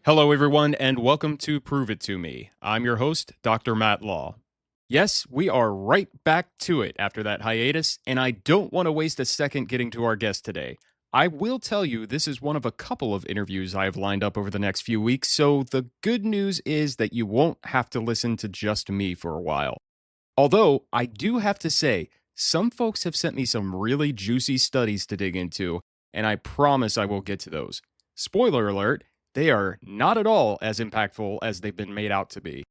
Hello, everyone, and welcome to Prove It To Me. I'm your host, Dr. Matt Law. Yes, we are right back to it after that hiatus, and I don't want to waste a second getting to our guest today. I will tell you this is one of a couple of interviews I have lined up over the next few weeks, so the good news is that you won't have to listen to just me for a while. Although, I do have to say, some folks have sent me some really juicy studies to dig into, and I promise I will get to those. Spoiler alert, they are not at all as impactful as they've been made out to be.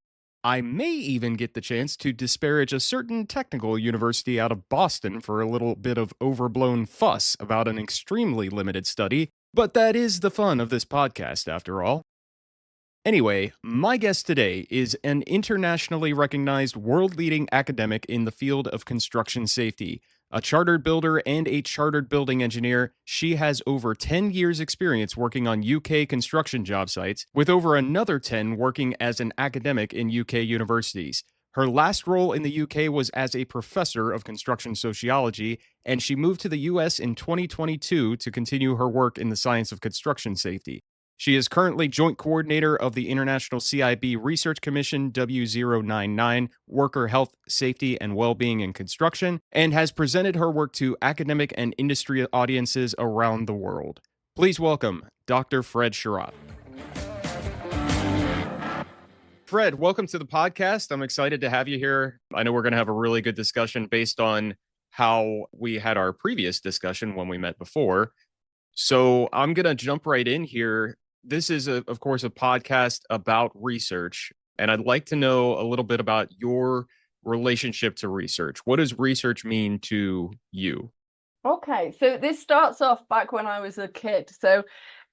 I may even get the chance to disparage a certain technical university out of Boston for a little bit of overblown fuss about an extremely limited study, but that is the fun of this podcast after all. Anyway, my guest today is an internationally recognized world-leading academic in the field of construction safety. A chartered builder and a chartered building engineer, she has over 10 years' experience working on UK construction job sites, with over another 10 working as an academic in UK universities. Her last role in the UK was as a professor of construction sociology, and she moved to the US in 2022 to continue her work in the science of construction safety. She is currently joint coordinator of the International CIB Research Commission W099 Worker Health, Safety, and Wellbeing in Construction, and has presented her work to academic and industry audiences around the world. Please welcome Dr. Fred Sherratt. Fred, welcome to the podcast. I'm excited to have you here. I know we're going to have a really good discussion based on how we had our previous discussion when we met before. So I'm going to jump right in here. This is, of course, a podcast about research, and I'd like to know a little bit about your relationship to research. What does research mean to you? Okay, so this starts off back when I was a kid. So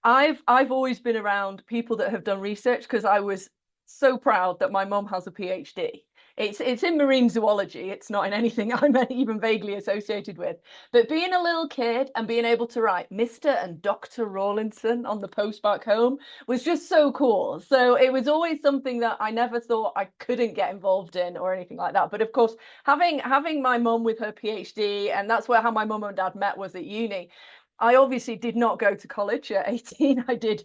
I've always been around people that have done research because I was so proud that my mum has a PhD. It's in marine zoology. It's not in anything I'm even vaguely associated with. But being a little kid and being able to write Mr. and Dr. Rawlinson on the post back home was just so cool. So it was always something that I never thought I couldn't get involved in or anything like that. But of course, having my mum with her PhD, and that's how my mum and dad met, was at uni. I obviously did not go to college at 18. I did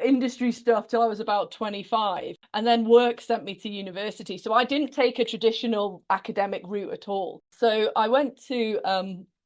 industry stuff till I was about 25. And then work sent me to university. So I didn't take a traditional academic route at all. So I went to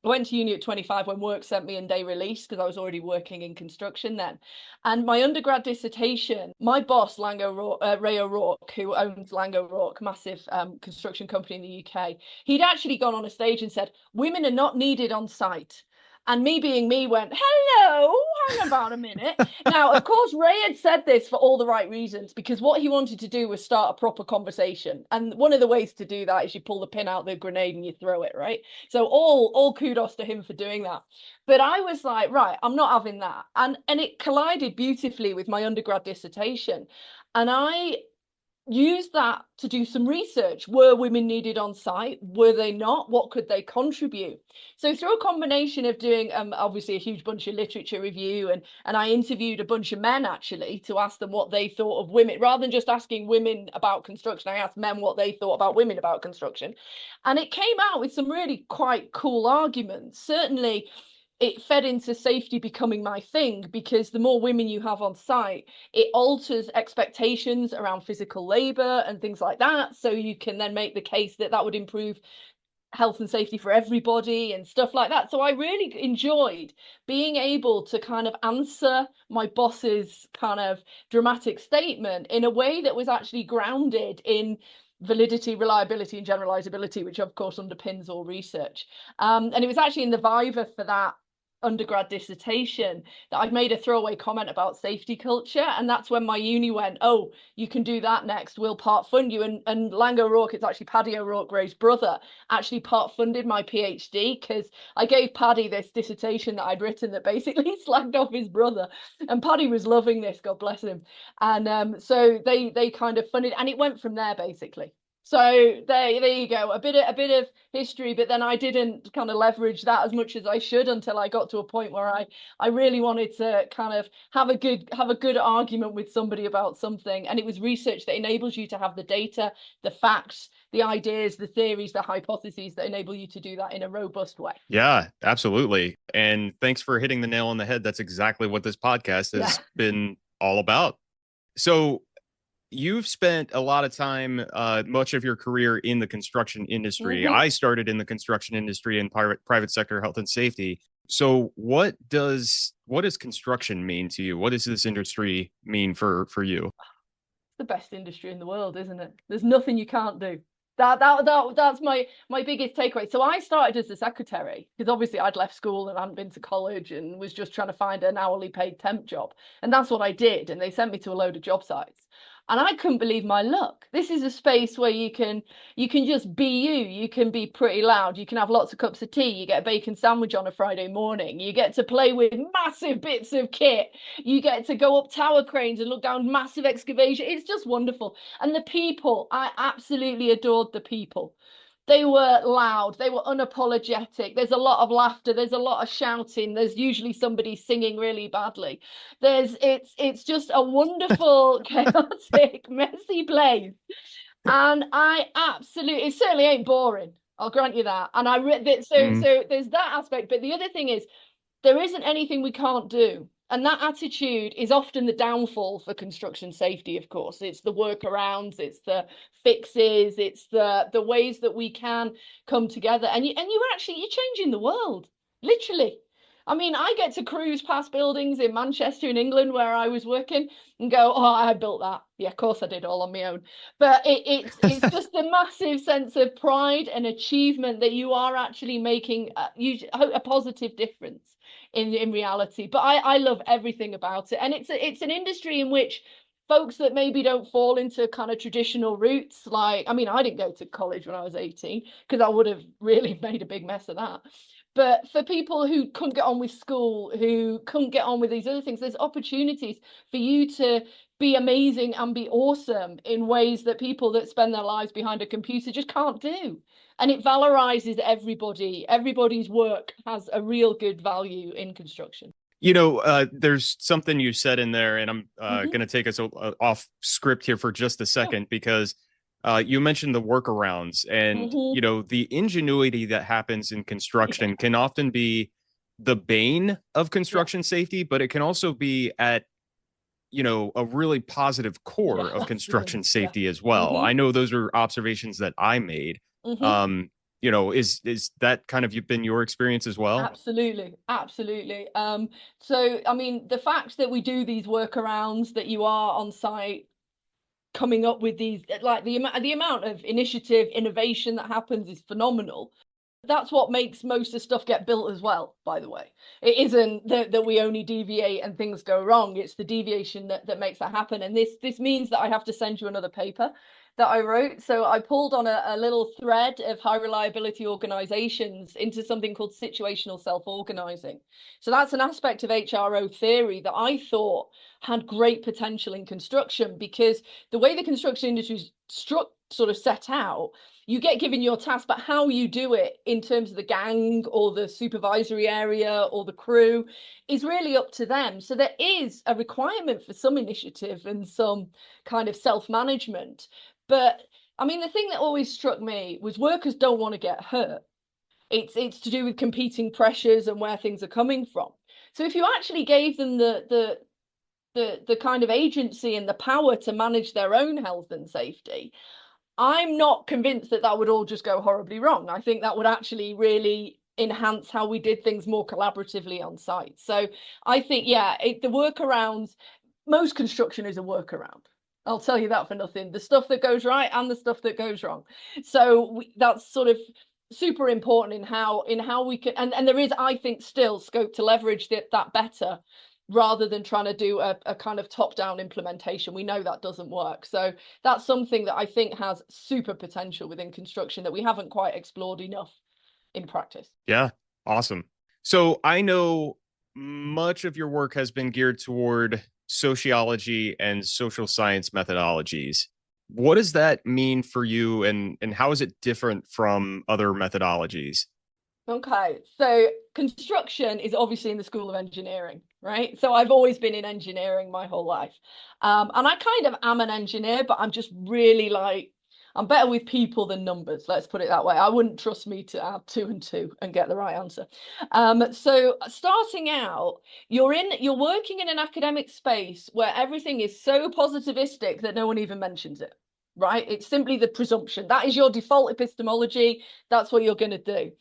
uni at 25 when work sent me and they released, because I was already working in construction then. And my undergrad dissertation, my boss, Ray O'Rourke, who owns Lang O'Rourke, massive construction company in the UK, he'd actually gone on a stage and said, "Women are not needed on site." And me being me went, "Hello, hang about a minute." Now, of course, Ray had said this for all the right reasons, because what he wanted to do was start a proper conversation. And one of the ways to do that is you pull the pin out the grenade and you throw it, right? So all kudos to him for doing that. But I was like, right, I'm not having that. And it collided beautifully with my undergrad dissertation. And I use that to do some research. Were women needed on site? Were they not? What could they contribute? So through a combination of doing obviously a huge bunch of literature review, and I interviewed a bunch of men actually to ask them what they thought of women. Rather than just asking women about construction, I asked men what they thought about women about construction. And it came out with some really quite cool arguments. Certainly it fed into safety becoming my thing, because the more women you have on site, it alters expectations around physical labor and things like that. So you can then make the case that that would improve health and safety for everybody and stuff like that. So I really enjoyed being able to kind of answer my boss's kind of dramatic statement in a way that was actually grounded in validity, reliability, and generalizability, which of course underpins all research. And it was actually in the Viva for that undergrad dissertation that I'd made a throwaway comment about safety culture, and that's when my uni went, "Oh, you can do that next, we'll part fund you." And Lang O'Rourke, it's actually Paddy O'Rourke, Ray's brother, actually part funded my PhD, because I gave Paddy this dissertation that I'd written that basically slagged off his brother, and Paddy was loving this, God bless him. And so they kind of funded, and it went from there basically. So there you go, a bit of history, but then I didn't kind of leverage that as much as I should until I got to a point where I really wanted to kind of have a good argument with somebody about something, and it was research that enables you to have the data, the facts, the ideas, the theories, the hypotheses that enable you to do that in a robust way. Yeah, absolutely. And thanks for hitting the nail on the head. That's exactly what this podcast has been all about. So you've spent a lot of time, much of your career in the construction industry. Hmm. I started in the construction industry in private sector health and safety. So what does construction mean to you? What does this industry mean for you? The best industry in the world, isn't it? There's nothing you can't do. That's my biggest takeaway. So I started as a secretary because obviously I'd left school and hadn't been to college and was just trying to find an hourly paid temp job. And that's what I did. And they sent me to a load of job sites. And I couldn't believe my luck. This is a space where you can just be you. You can be pretty loud. You can have lots of cups of tea. You get a bacon sandwich on a Friday morning. You get to play with massive bits of kit. You get to go up tower cranes and look down massive excavation. It's just wonderful. And the people, I absolutely adored the people. They were loud, they were unapologetic. There's a lot of laughter, there's a lot of shouting, there's usually somebody singing really badly. It's just a wonderful, chaotic, messy place. And I absolutely, it certainly ain't boring. I'll grant you that. And I read that, Mm, so there's that aspect. But the other thing is there isn't anything we can't do. And that attitude is often the downfall for construction safety, of course. It's the workarounds, it's the fixes, it's the ways that we can come together. You're changing the world, literally. I mean, I get to cruise past buildings in Manchester in England where I was working and go, oh, I built that. Yeah, of course I did all on my own. But it's just the massive sense of pride and achievement that you are actually making a positive difference in reality. But I love everything about it, and it's an industry in which folks that maybe don't fall into kind of traditional routes, like, I mean, I didn't go to college when I was 18 because I would have really made a big mess of that. But for people who couldn't get on with school, who couldn't get on with these other things, there's opportunities for you to be amazing and be awesome in ways that people that spend their lives behind a computer just can't do. And it valorizes everybody. Everybody's work has a real good value in construction. there's something you said in there, and I'm Hmm. going to take us off script here for just a Sure. second because you mentioned the workarounds, and Hmm. the ingenuity that happens in Yeah. construction can often be the bane of Yeah. construction safety, but it can also be at a really positive core of Yes. construction Yeah. safety as well. Hmm. I know those are observations that I made. Hmm. Um, is that kind of been your experience as well? Absolutely, absolutely. So I mean, the fact that we do these workarounds, that you are on site coming up with these, like the amount of initiative, innovation that happens is phenomenal. That's what makes most of the stuff get built as well, by the way. It isn't that we only deviate and things go wrong. It's the deviation that makes that happen. And this means that I have to send you another paper that I wrote. So I pulled on a little thread of high reliability organizations into something called situational self-organizing. So that's an aspect of HRO theory that I thought had great potential in construction, because the way the construction industry is sort of set out, you get given your task, but how you do it in terms of the gang or the supervisory area or the crew is really up to them. So there is a requirement for some initiative and some kind of self-management. But I mean, the thing that always struck me was workers don't want to get hurt. It's to do with competing pressures and where things are coming from. So if you actually gave them the kind of agency and the power to manage their own health and safety, I'm not convinced that that would all just go horribly wrong. I think that would actually really enhance how we did things more collaboratively on site. So I think, yeah, the workarounds, most construction is a workaround. I'll tell you that for nothing. The stuff that goes right and the stuff that goes wrong. So that's sort of super important in how we can, and there is, I think, still scope to leverage that better rather than trying to do a kind of top-down implementation. We know that doesn't work. So that's something that I think has super potential within construction that we haven't quite explored enough in practice. Yeah, awesome. So I know much of your work has been geared toward sociology and social science methodologies. What does that mean for you, and how is it different from other methodologies? Okay, so construction is obviously in the School of Engineering, right? So I've always been in engineering my whole life. And I kind of am an engineer, but I'm just really like, I'm better with people than numbers, let's put it that way. I wouldn't trust me to add 2 and 2 and get the right answer. So starting out, you're working in an academic space where everything is so positivistic that no one even mentions it, right? It's simply the presumption. That is your default epistemology. That's what you're going to do.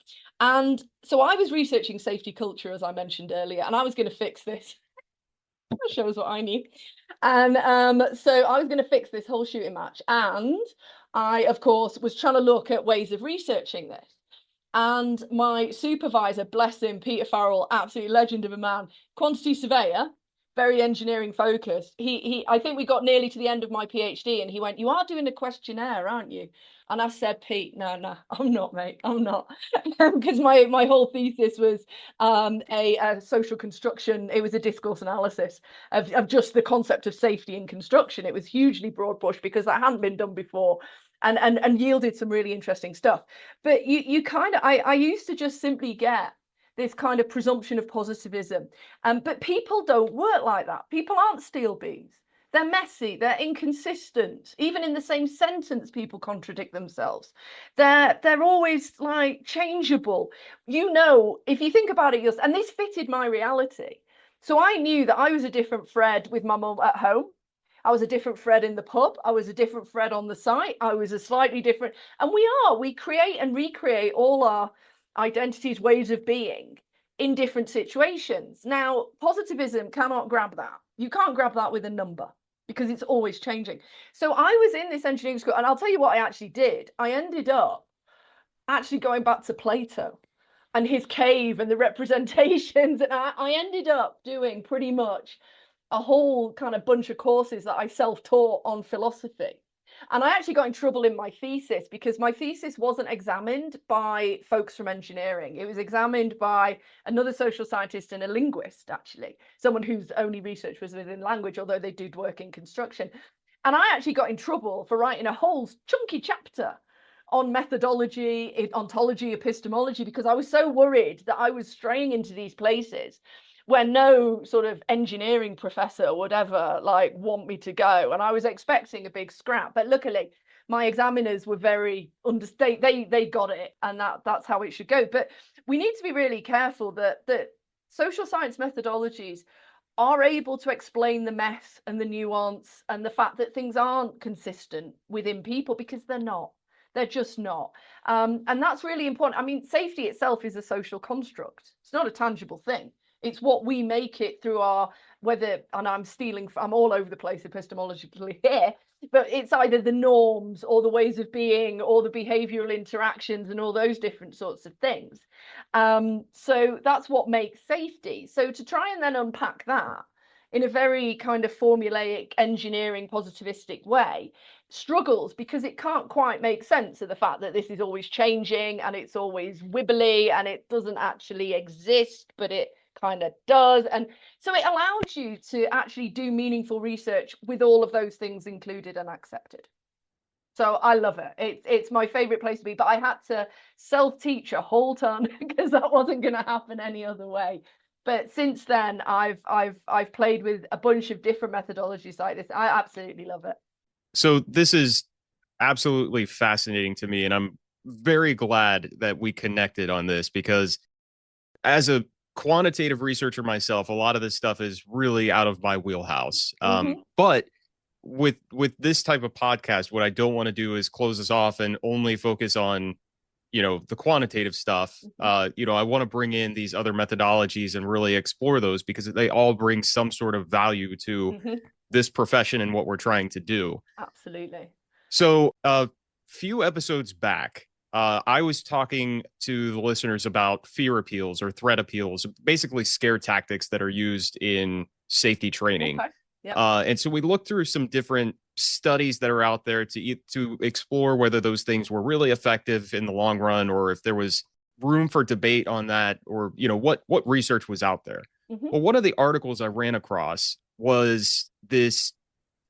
And so I was researching safety culture, as I mentioned earlier, and I was going to fix this. That shows what I need. And so I was going to fix this whole shooting match. And I, of course, was trying to look at ways of researching this. And my supervisor, bless him, Peter Farrell, absolute legend of a man, quantity surveyor, very engineering focused. I think we got nearly to the end of my PhD and he went, "You are doing a questionnaire, aren't you?" And I said, "Pete, no, I'm not, mate. I'm not." Because my whole thesis was a social construction. It was a discourse analysis of just the concept of safety in construction. It was hugely broad brush because that hadn't been done before. And yielded some really interesting stuff. But you kind of, I used to just simply get this kind of presumption of positivism. But people don't work like that. People aren't steel beams. They're messy, they're inconsistent. Even in the same sentence, people contradict themselves. They're always like changeable. You know, if you think about it, and this fitted my reality. So I knew that I was a different Fred with my mum at home. I was a different Fred in the pub. I was a different Fred on the site. I was a slightly different. And we create and recreate all our identities, ways of being in different situations. Now, positivism cannot grab that. You can't grab that with a number because it's always changing. So I was in this engineering school, and I'll tell you what I actually did. I ended up actually going back to Plato and his cave and the representations. And I ended up doing pretty much a whole kind of bunch of courses that I self-taught on philosophy. And I actually got in trouble in my thesis because my thesis wasn't examined by folks from engineering. It was examined by another social scientist and a linguist, actually, someone whose only research was within language, although they did work in construction. And I actually got in trouble for writing a whole chunky chapter on methodology, ontology, epistemology, because I was so worried that I was straying into these places where no sort of engineering professor would ever like want me to go. And I was expecting a big scrap, but luckily my examiners were very they got it, and that's how it should go. But we need to be really careful that social science methodologies are able to explain the mess and the nuance and the fact that things aren't consistent within people, because they're not. They're just not. And that's really important. I mean, safety itself is a social construct. It's not a tangible thing. It's what we make it through our, whether, and I'm all over the place epistemologically here, but it's either the norms or the ways of being or the behavioral interactions and all those different sorts of things. So that's what makes safety. So to try and then unpack that in a very kind of formulaic engineering positivistic way struggles, because it can't quite make sense of the fact that this is always changing and it's always wibbly and it doesn't actually exist, but it kind of does. And so it allows you to actually do meaningful research with all of those things included and accepted. So I love it. It's my favorite place to be, but I had to self-teach a whole ton because that wasn't going to happen any other way. But since then, I've played with a bunch of different methodologies like this. I absolutely love it. So this is absolutely fascinating to me, and I'm very glad that we connected on this, because as a quantitative researcher myself, a lot of this stuff is really out of my wheelhouse. But with this type of podcast, what I don't want to do is close us off and only focus on, the quantitative stuff. I want to bring in these other methodologies and really explore those, because they all bring some sort of value to this profession and what we're trying to do. Absolutely. So a few episodes back, I was talking to the listeners about fear appeals or threat appeals, basically scare tactics that are used in safety training. Okay. Yep. And so we looked through some different studies that are out there to explore whether those things were really effective in the long run, or if there was room for debate on that, or what research was out there. Well, one of the articles I ran across was this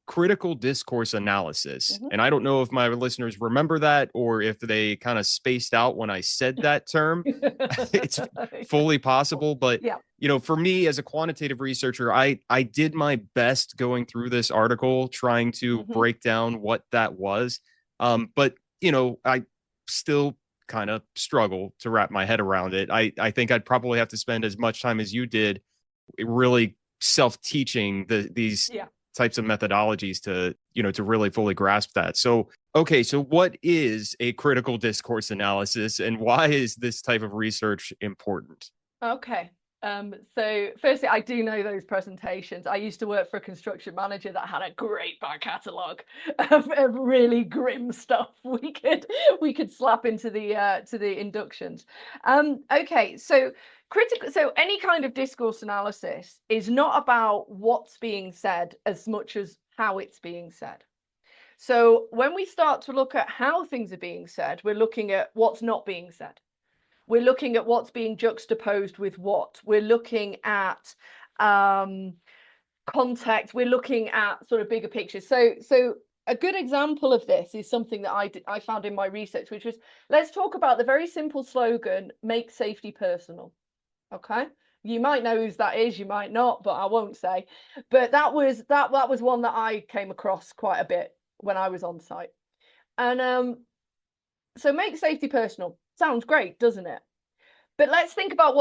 critical discourse analysis. And I don't know if my listeners remember that, or if they kind of spaced out when I said that term. It's fully possible. But, for me as a quantitative researcher, I did my best going through this article, trying to break down what that was. But I still kind of struggle to wrap my head around it. I think I'd probably have to spend as much time as you did really self-teaching these Yeah. types of methodologies to really fully grasp that. So, okay, so what is a critical discourse analysis, and why is this type of research important? Okay. So firstly, I do know those presentations. I used to work for a construction manager that had a great back catalogue of really grim stuff we could slap into the to the inductions. Okay, so any kind of discourse analysis is not about what's being said as much as how it's being said. So when we start to look at how things are being said, we're looking at what's not being said. We're looking at what's being juxtaposed with what. We're looking at context. We're looking at sort of bigger pictures. So a good example of this is something that I found in my research, which was, let's talk about the very simple slogan, make safety personal. Okay. You might know whose that is, you might not, but I won't say. But that was one that I came across quite a bit when I was on site. And so make safety personal. Sounds great, doesn't it? But let's think about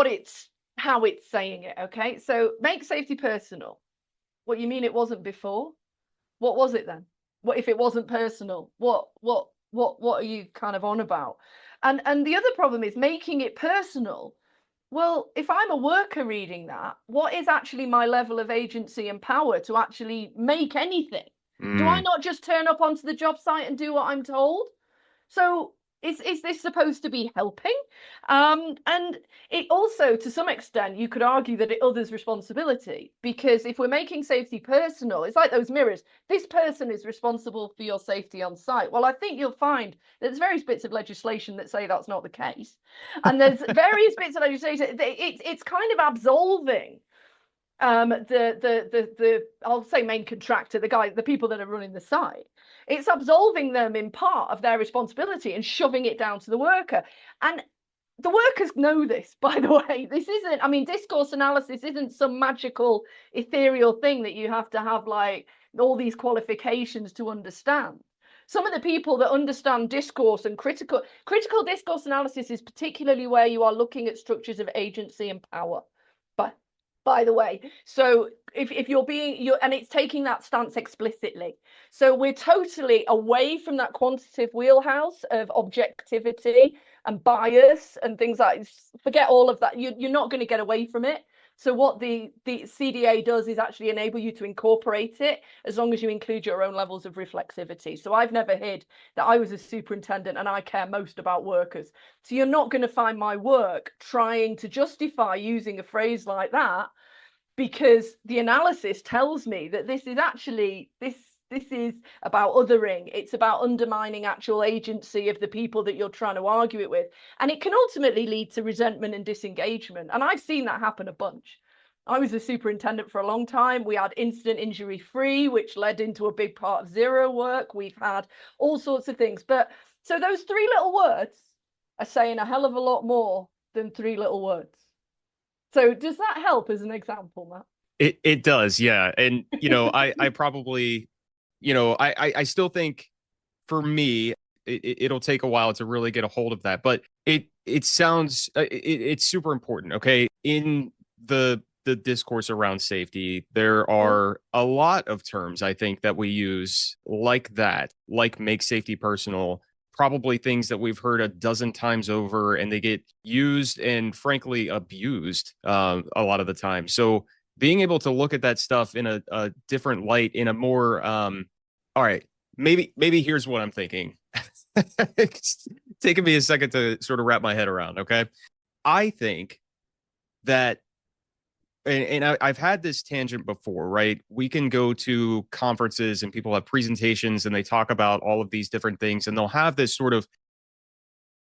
how it's saying it, okay? So make safety personal. What, you mean it wasn't before? What was it then? What if it wasn't personal? What are you kind of on about? And the other problem is making it personal. Well, if I'm a worker reading that, what is actually my level of agency and power to actually make anything? Do I Mm, not just turn up onto the job site and do what I'm told? So is this supposed to be helping? And it also, to some extent, you could argue that it others' responsibility, because if we're making safety personal, it's like those mirrors. This person is responsible for your safety on site. Well, I think you'll find that there's various bits of legislation that say that's not the case, and there's various bits of legislation. It's kind of absolving the I'll say main contractor, the people that are running the site. It's absolving them in part of their responsibility and shoving it down to the worker. And the workers know this, by the way. This isn't, I mean, discourse analysis isn't some magical ethereal thing that you have to have like all these qualifications to understand. Some of the people that understand discourse and critical discourse analysis is particularly where you are looking at structures of agency and power. But by the way, so if you're and it's taking that stance explicitly. So we're totally away from that quantitative wheelhouse of objectivity and bias and things like, forget all of that. You're not going to get away from it. So what the CDA does is actually enable you to incorporate it as long as you include your own levels of reflexivity. So I've never hid that I was a superintendent and I care most about workers. So you're not going to find my work trying to justify using a phrase like that, because the analysis tells me that this is actually this is about othering. It's about undermining actual agency of the people that you're trying to argue it with. And it can ultimately lead to resentment and disengagement. And I've seen that happen a bunch. I was a superintendent for a long time. We had incident injury free, which led into a big part of zero work. We've had all sorts of things. But so those three little words are saying a hell of a lot more than three little words. So does that help as an example, Matt? it does, yeah. And I probably, I still think for me, it'll take a while to really get a hold of that. But it sounds it's super important. Okay, in the discourse around safety, there are a lot of terms I think that we use like that, like make safety personal. Probably things that we've heard a dozen times over, and they get used and frankly abused a lot of the time. So being able to look at that stuff in a different light, in a more all right, maybe here's what I'm thinking. It's taking me a second to sort of wrap my head around. Okay, I think that, and I've had this tangent before, right? We can go to conferences and people have presentations and they talk about all of these different things, and they'll have this sort of,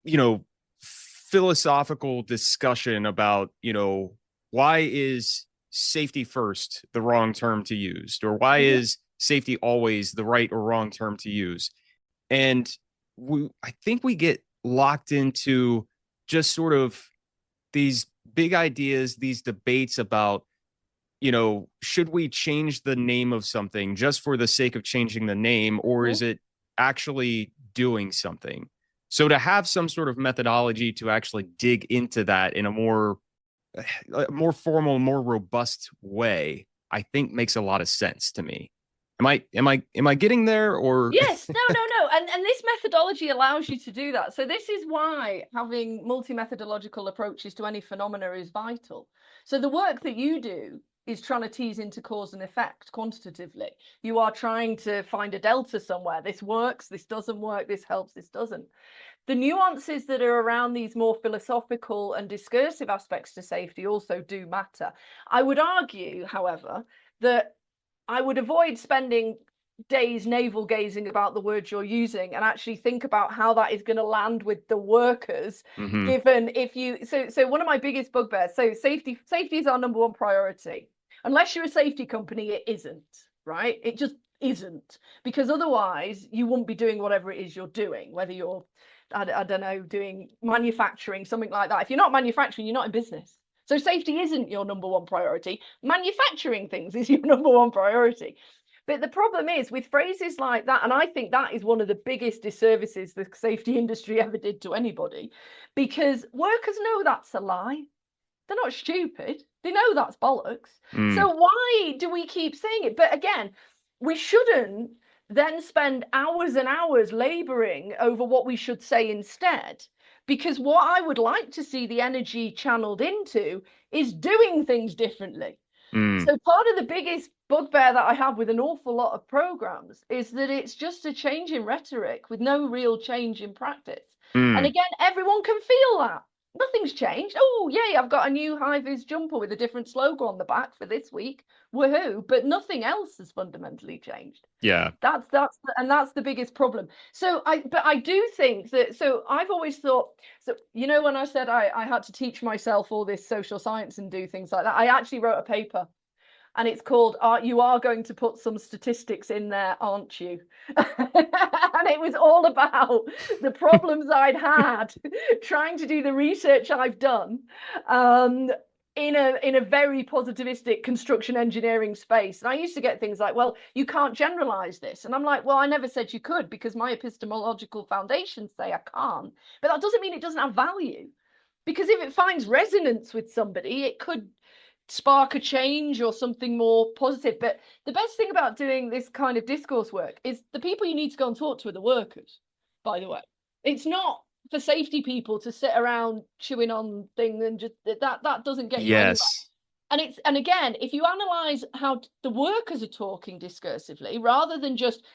you know, philosophical discussion about, why is safety first the wrong term to use, or why is safety always the right or wrong term to use? And I think we get locked into just sort of these big ideas, these debates about, should we change the name of something just for the sake of changing the name, or is it actually doing something. So to have some sort of methodology to actually dig into that in a more formal, more robust way, I think makes a lot of sense to me. Am I getting there or Yes, no. And this methodology allows you to do that. So this is why having multi-methodological approaches to any phenomena is vital. So the work that you do is trying to tease into cause and effect quantitatively. You are trying to find a delta somewhere. This works, this doesn't work, this helps, this doesn't. The nuances that are around these more philosophical and discursive aspects to safety also do matter. I would argue, however, that I would avoid spending days navel gazing about the words you're using and actually think about how that is going to land with the workers. Mhm. Given if you so one of my biggest bugbears, so safety is our number one priority. Unless you're a safety company, it isn't, right? It just isn't, because otherwise you won't be doing whatever it is you're doing, whether you're I don't know, doing manufacturing, something like that. If you're not manufacturing, you're not in business. So safety isn't your number one priority. Manufacturing things is your number one priority. But the problem is with phrases like that, and I think that is one of the biggest disservices the safety industry ever did to anybody, because workers know that's a lie. They're not stupid. They know that's bollocks. So why do we keep saying it? But again, we shouldn't then spend hours and hours laboring over what we should say instead. Because what I would like to see the energy channeled into is doing things differently. Mm. So part of the biggest bugbear that I have with an awful lot of programs is that it's just a change in rhetoric with no real change in practice. And Mm. again, everyone can feel that. Nothing's changed. Oh, yay, I've got a new high-vis jumper with a different logo on the back for this week. Woohoo. But nothing else has fundamentally changed. Yeah. That's the biggest problem. So I do think that, so I've always thought, so when I said I had to teach myself all this social science and do things like that, I actually wrote a paper, and it's called You Are Going to Put Some Statistics in There, Aren't You? And it was all about the problems I'd had trying to do the research I've done in a very positivistic construction engineering space. And I used to get things like, well, you can't generalize this. And I'm like, well, I never said you could, because my epistemological foundations say I can't. But that doesn't mean it doesn't have value. Because if it finds resonance with somebody, it could spark a change or something more positive. But the best thing about doing this kind of discourse work is the people you need to go and talk to are the workers, by the way. It's not for safety people to sit around chewing on things and just that doesn't get you anywhere. Yes. And again, if you analyze how the workers are talking discursively rather than just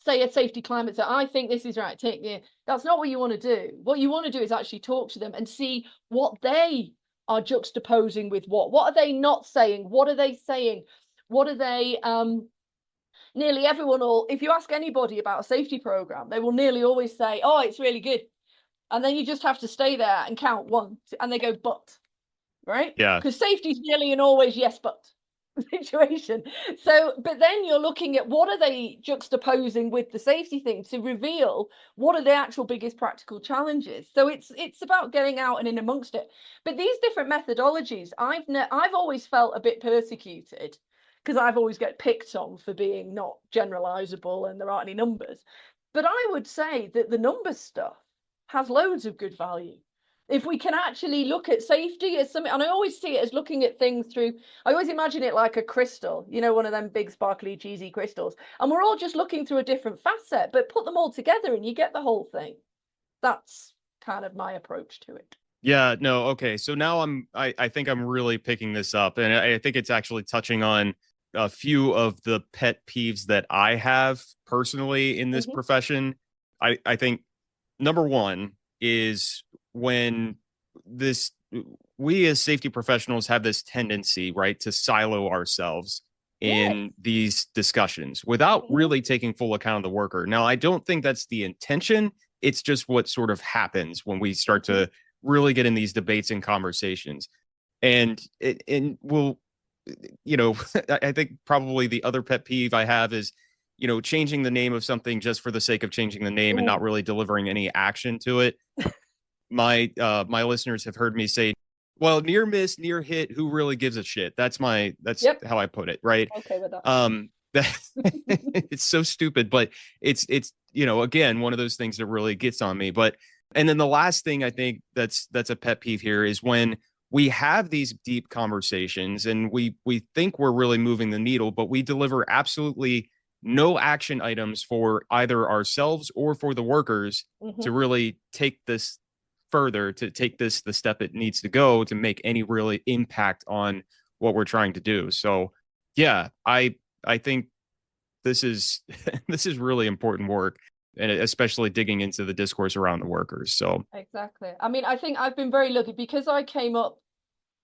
say a safety climate, so I think this is right, that's not what you want to do. What you want to do is actually talk to them and see what they are juxtaposing with what are they not saying, what are they saying, what are they nearly everyone will, if you ask anybody about a safety program, they will nearly always say, oh, it's really good. And then you just have to stay there and count one, and they go, but, right? Yeah. Because safety is nearly and always yes, but situation. So, but then you're looking at what are they juxtaposing with the safety thing to reveal what are the actual biggest practical challenges. So it's about getting out and in amongst it. But these different methodologies, I've always felt a bit persecuted, because I've always get picked on for being not generalizable and there aren't any numbers. But I would say that the numbers stuff has loads of good value. If we can actually look at safety as something, and I always see it as looking at things through, I always imagine it like a crystal, one of them big sparkly cheesy crystals, and we're all just looking through a different facet, but put them all together and you get the whole thing. That's kind of my approach to it. Yeah, no, okay. So now I think I'm really picking this up, and I think it's actually touching on a few of the pet peeves that I have personally in this profession. I think number one is when we as safety professionals have this tendency, right, to silo ourselves in these discussions without really taking full account of the worker. Now, I don't think that's the intention. It's just what sort of happens when we start to really get in these debates and conversations. And we'll, I think probably the other pet peeve I have is, changing the name of something just for the sake of changing the name and not really delivering any action to it. My listeners have heard me say, well, near miss, near hit, who really gives a shit? That's how I put it, right? Okay with that. It's so stupid, but it's again, one of those things that really gets on me. But and then the last thing I think that's a pet peeve here is when we have these deep conversations and we think we're really moving the needle, but we deliver absolutely no action items for either ourselves or for the workers to really take this further, to take this the step it needs to go to make any really impact on what we're trying to do. So yeah, I think this is this is really important work, and especially digging into the discourse around the workers. So exactly. I mean, I think I've been very lucky because I came up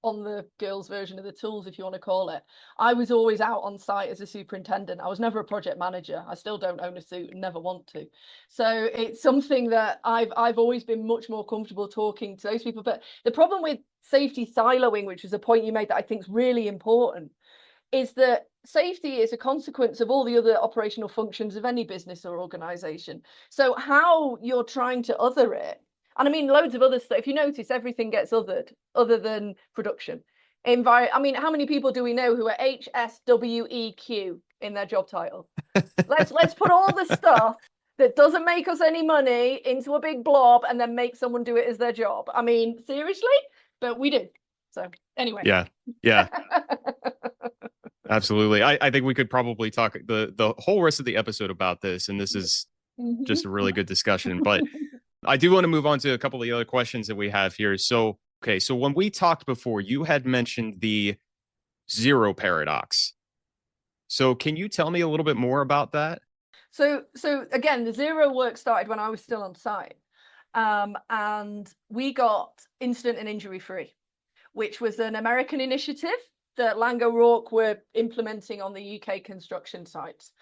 on the girls' version of the tools, if you want to call it. I was always out on site as a superintendent. I was never a project manager. I still don't own a suit and never want to. So it's something that I've always been much more comfortable talking to those people. But the problem with safety siloing, which is a point you made that I think is really important, is that safety is a consequence of all the other operational functions of any business or organization. So how you're trying to other it, and I mean loads of other stuff. If you notice, everything gets othered other than production. I mean, how many people do we know who are HSWEQ in their job title? Let's put all the stuff that doesn't make us any money into a big blob and then make someone do it as their job. I mean, seriously? But we do. So anyway. Yeah. Absolutely. I think we could probably talk the whole rest of the episode about this, and this is just a really good discussion. But I do want to move on to a couple of the other questions that we have here. So, okay, so when we talked before, you had mentioned the zero paradox. So can you tell me a little bit more about that? So again, the zero work started when I was still on site. And we got incident and injury free, which was an American initiative that Lang O'Rourke were implementing on the UK construction sites.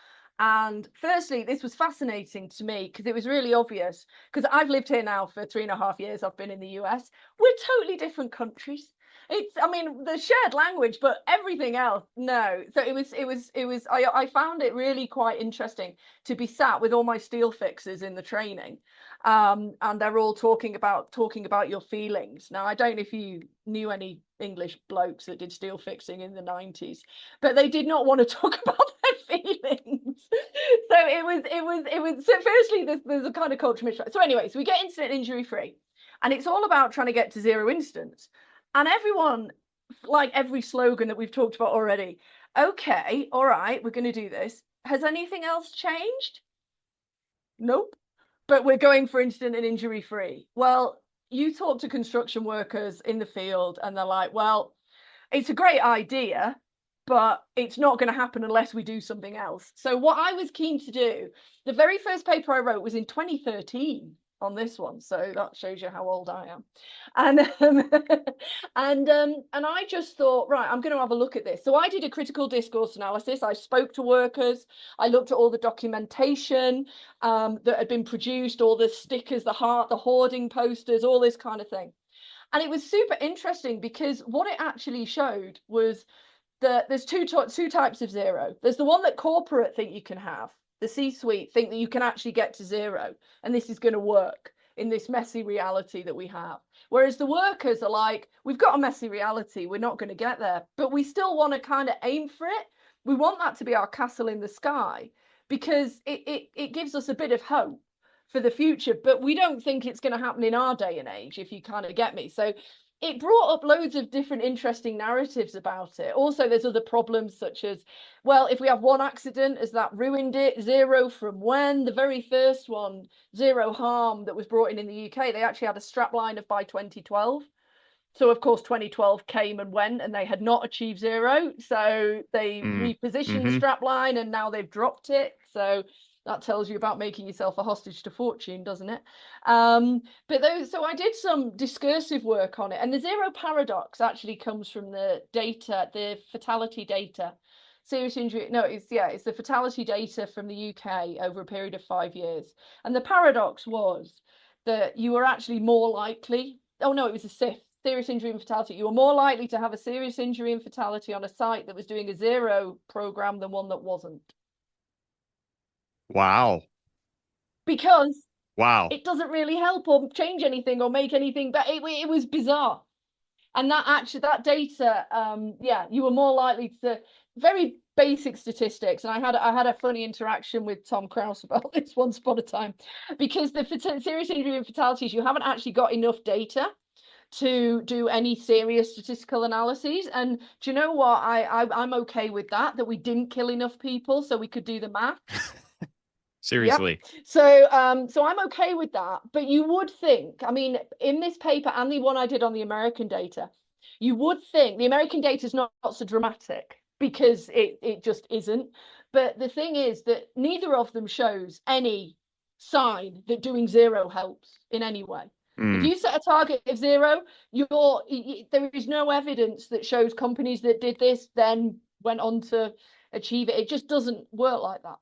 And firstly, this was fascinating to me because it was really obvious, because I've lived here now for 3.5 years. I've been in the US. We're totally different countries. I mean, the shared language, but everything else, no. So I found it really quite interesting to be sat with all my steel fixers in the training. And they're all talking about your feelings. Now, I don't know if you knew any English blokes that did steel fixing in the 90s, but they did not want to talk about their feelings. So so firstly, there's a kind of culture mismatch. So anyway, so we get incident injury free, and it's all about trying to get to zero incidents. And everyone, like every slogan that we've talked about already, okay, all right, we're going to do this. Has anything else changed? Nope. But we're going for incident and injury free. Well, you talk to construction workers in the field and they're like, well, it's a great idea, but it's not going to happen unless we do something else. So what I was keen to do, the very first paper I wrote was in 2013 on this one, so that shows you how old I am. And I just thought, right, I'm going to have a look at this. So I did a critical discourse analysis. I spoke to workers. I looked at all the documentation that had been produced, all the stickers, the hoarding posters, all this kind of thing. And it was super interesting because what it actually showed was that there's two types of zero. There's the one that corporate think you can have. The C-suite think that you can actually get to zero, and this is going to work in this messy reality that we have. Whereas the workers are like, we've got a messy reality, we're not going to get there, but we still want to kind of aim for it. We want that to be our castle in the sky because it gives us a bit of hope for the future, but we don't think it's going to happen in our day and age, if you kind of get me. So it brought up loads of different interesting narratives about it. Also, there's other problems such as, well, if we have one accident, has that ruined it? Zero from when? The very first one, zero harm, that was brought in the UK, they actually had a strapline of by 2012. So, of course, 2012 came and went and they had not achieved zero. So they repositioned the strapline and now they've dropped it. So that tells you about making yourself a hostage to fortune, doesn't it? So I did some discursive work on it, and the zero paradox actually comes from the data, the fatality data, serious injury. No, it's the fatality data from the UK over a period of 5 years. And the paradox was that you were actually more likely. Oh no, it was a SIF. Serious injury and fatality. You were more likely to have a serious injury and fatality on a site that was doing a zero program than one that wasn't. Wow. Because it doesn't really help or change anything or make anything, but it was bizarre. And that data, you were more likely to, very basic statistics. And I had a funny interaction with Tom Krause about this once upon a time, because the serious injury and fatalities, you haven't actually got enough data to do any serious statistical analyses. And do you know what? I'm okay with that we didn't kill enough people so we could do the math. Seriously. Yep. So I'm okay with that. But you would think, I mean, in this paper and the one I did on the American data, you would think the American data is not so dramatic, because it just isn't. But the thing is that neither of them shows any sign that doing zero helps in any way. If you set a target of zero, there is no evidence that shows companies that did this then went on to achieve it. It just doesn't work like that.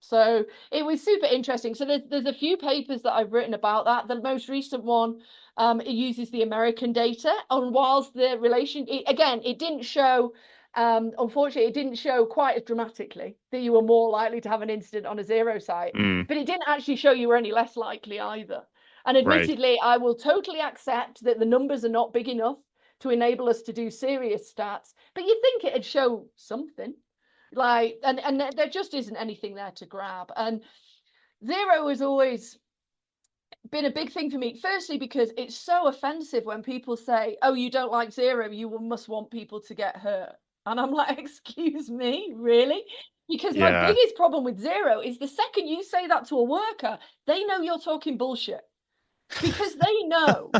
So it was super interesting. So there's a few papers that I've written about that. The most recent one, it uses the American data. And whilst the relation, it didn't show, unfortunately, it didn't show quite as dramatically that you were more likely to have an incident on a zero site, but it didn't actually show you were any less likely either. And admittedly, I will totally accept that the numbers are not big enough to enable us to do serious stats, but you'd think it'd show something. Like, and there just isn't anything there to grab. And zero has always been a big thing for me, firstly because it's so offensive when people say, oh, you don't like zero, you must want people to get hurt. And I'm like, excuse me, really? Because my biggest problem with zero is the second you say that to a worker, they know you're talking bullshit, because they know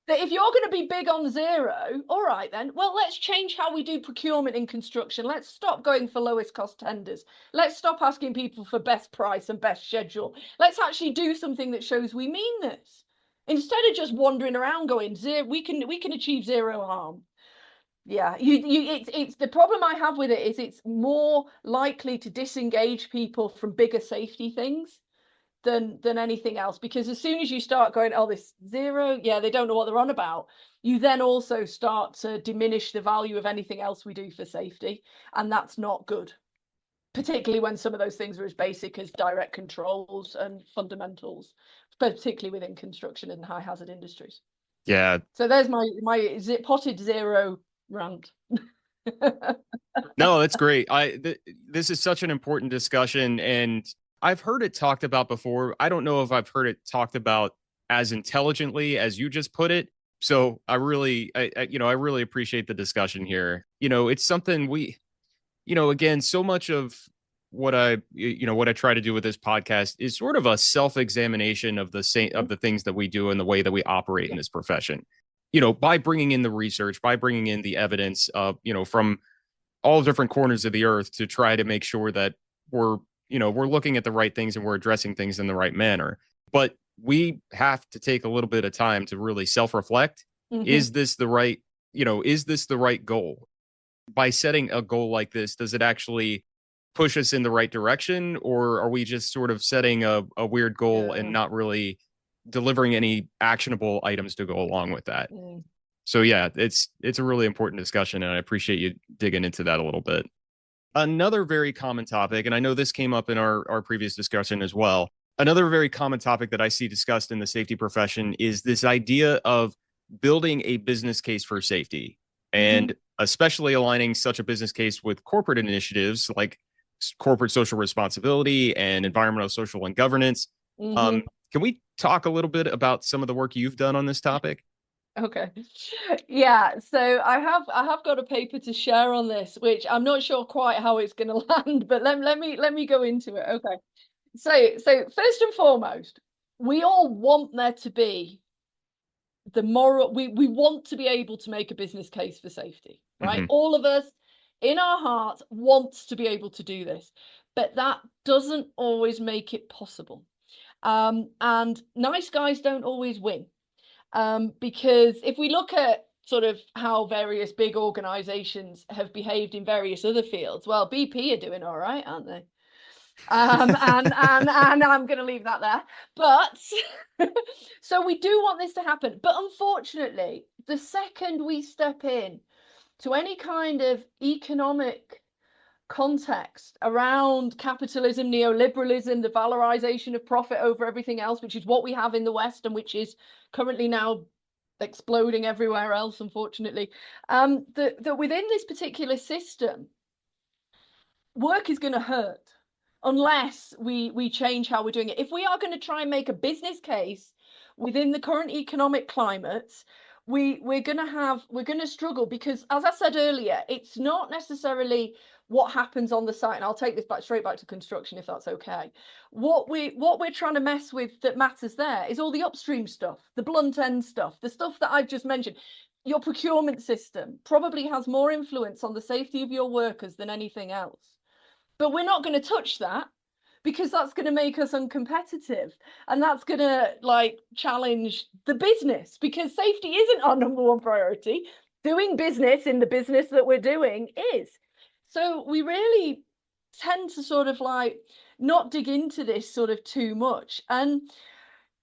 that if you're going to be big on zero, all right then, well, let's change how we do procurement in construction. Let's stop going for lowest cost tenders. Let's stop asking people for best price and best schedule. Let's actually do something that shows we mean this, instead of just wandering around going zero. We can achieve zero harm. Yeah, it's the problem I have with it is it's more likely to disengage people from bigger safety things than anything else, because as soon as you start going, oh, this zero, yeah, they don't know what they're on about, you then also start to diminish the value of anything else we do for safety, and that's not good, particularly when some of those things are as basic as direct controls and fundamentals, particularly within construction and high hazard industries. Yeah. So there's my potted zero rant. No, that's great. This is such an important discussion, and I've heard it talked about before. I don't know if I've heard it talked about as intelligently as you just put it. So I really appreciate the discussion here. It's something again, so much of what I try to do with this podcast is sort of a self-examination of the things that we do and the way that we operate in this profession. By bringing in the research, by bringing in the evidence of, from all different corners of the earth to try to make sure that we're looking at the right things and we're addressing things in the right manner. But we have to take a little bit of time to really self-reflect. Is this the right goal? By setting a goal like this, does it actually push us in the right direction, or are we just sort of setting a weird goal and not really delivering any actionable items to go along with that? So yeah, it's a really important discussion, and I appreciate you digging into that a little bit. Another very common topic, and I know this came up in our previous discussion as well, another very common topic that I see discussed in the safety profession is this idea of building a business case for safety, and especially aligning such a business case with corporate initiatives like corporate social responsibility and environmental, social, and governance. Can we talk a little bit about some of the work you've done on this topic? Okay. Yeah, so I have got a paper to share on this, which I'm not sure quite how it's going to land, but let me go into it. Okay. So first and foremost, we all want there to be the moral, we want to be able to make a business case for safety, right? All of us in our hearts wants to be able to do this, but that doesn't always make it possible. And nice guys don't always win. Because if we look at sort of how various big organizations have behaved in various other fields, well, BP are doing all right, aren't they? And I'm going to leave that there. But so we do want this to happen. But unfortunately, the second we step in to any kind of economic context around capitalism, neoliberalism, the valorization of profit over everything else, which is what we have in the West and which is currently now exploding everywhere else, unfortunately, that within this particular system, work is going to hurt unless we change how we're doing it. If we are going to try and make a business case within the current economic climate, we're going to struggle, because, as I said earlier, it's not necessarily what happens on the site. And I'll take this straight back to construction, if that's okay. What we're trying to mess with that matters there is all the upstream stuff, the blunt end stuff, the stuff that I've just mentioned. Your procurement system probably has more influence on the safety of your workers than anything else. But we're not going to touch that, because that's going to make us uncompetitive, and that's going to challenge the business, because safety isn't our number one priority. Doing business in the business that we're doing is. So we really tend to sort of not dig into this sort of too much. And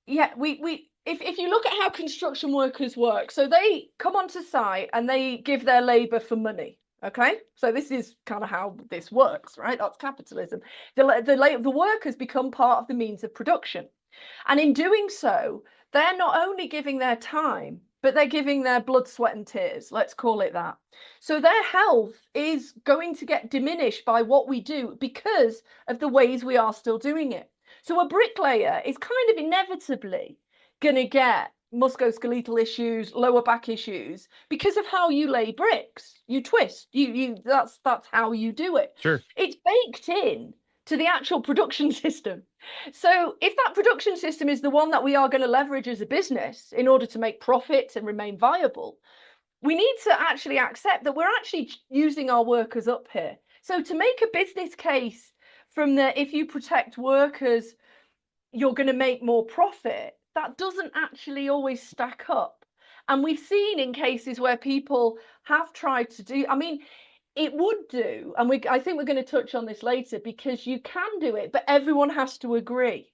yeah, if you look at how construction workers work, so they come onto site and they give their labor for money. Okay, so this is kind of how this works, right? That's capitalism. The workers become part of the means of production. And in doing so, they're not only giving their time, but they're giving their blood, sweat, and tears, let's call it that. So their health is going to get diminished by what we do because of the ways we are still doing it. So a bricklayer is kind of inevitably going to get musculoskeletal issues, lower back issues, because of how you lay bricks. You twist. That's how you do it. Sure. It's baked in to the actual production system. So if that production system is the one that we are going to leverage as a business in order to make profits and remain viable, we need to actually accept that we're actually using our workers up here. So to make a business case from if you protect workers, you're going to make more profit, that doesn't actually always stack up. And we've seen in cases where people have tried to do, I mean, it would do, and I think we're going to touch on this later, because you can do it, but everyone has to agree.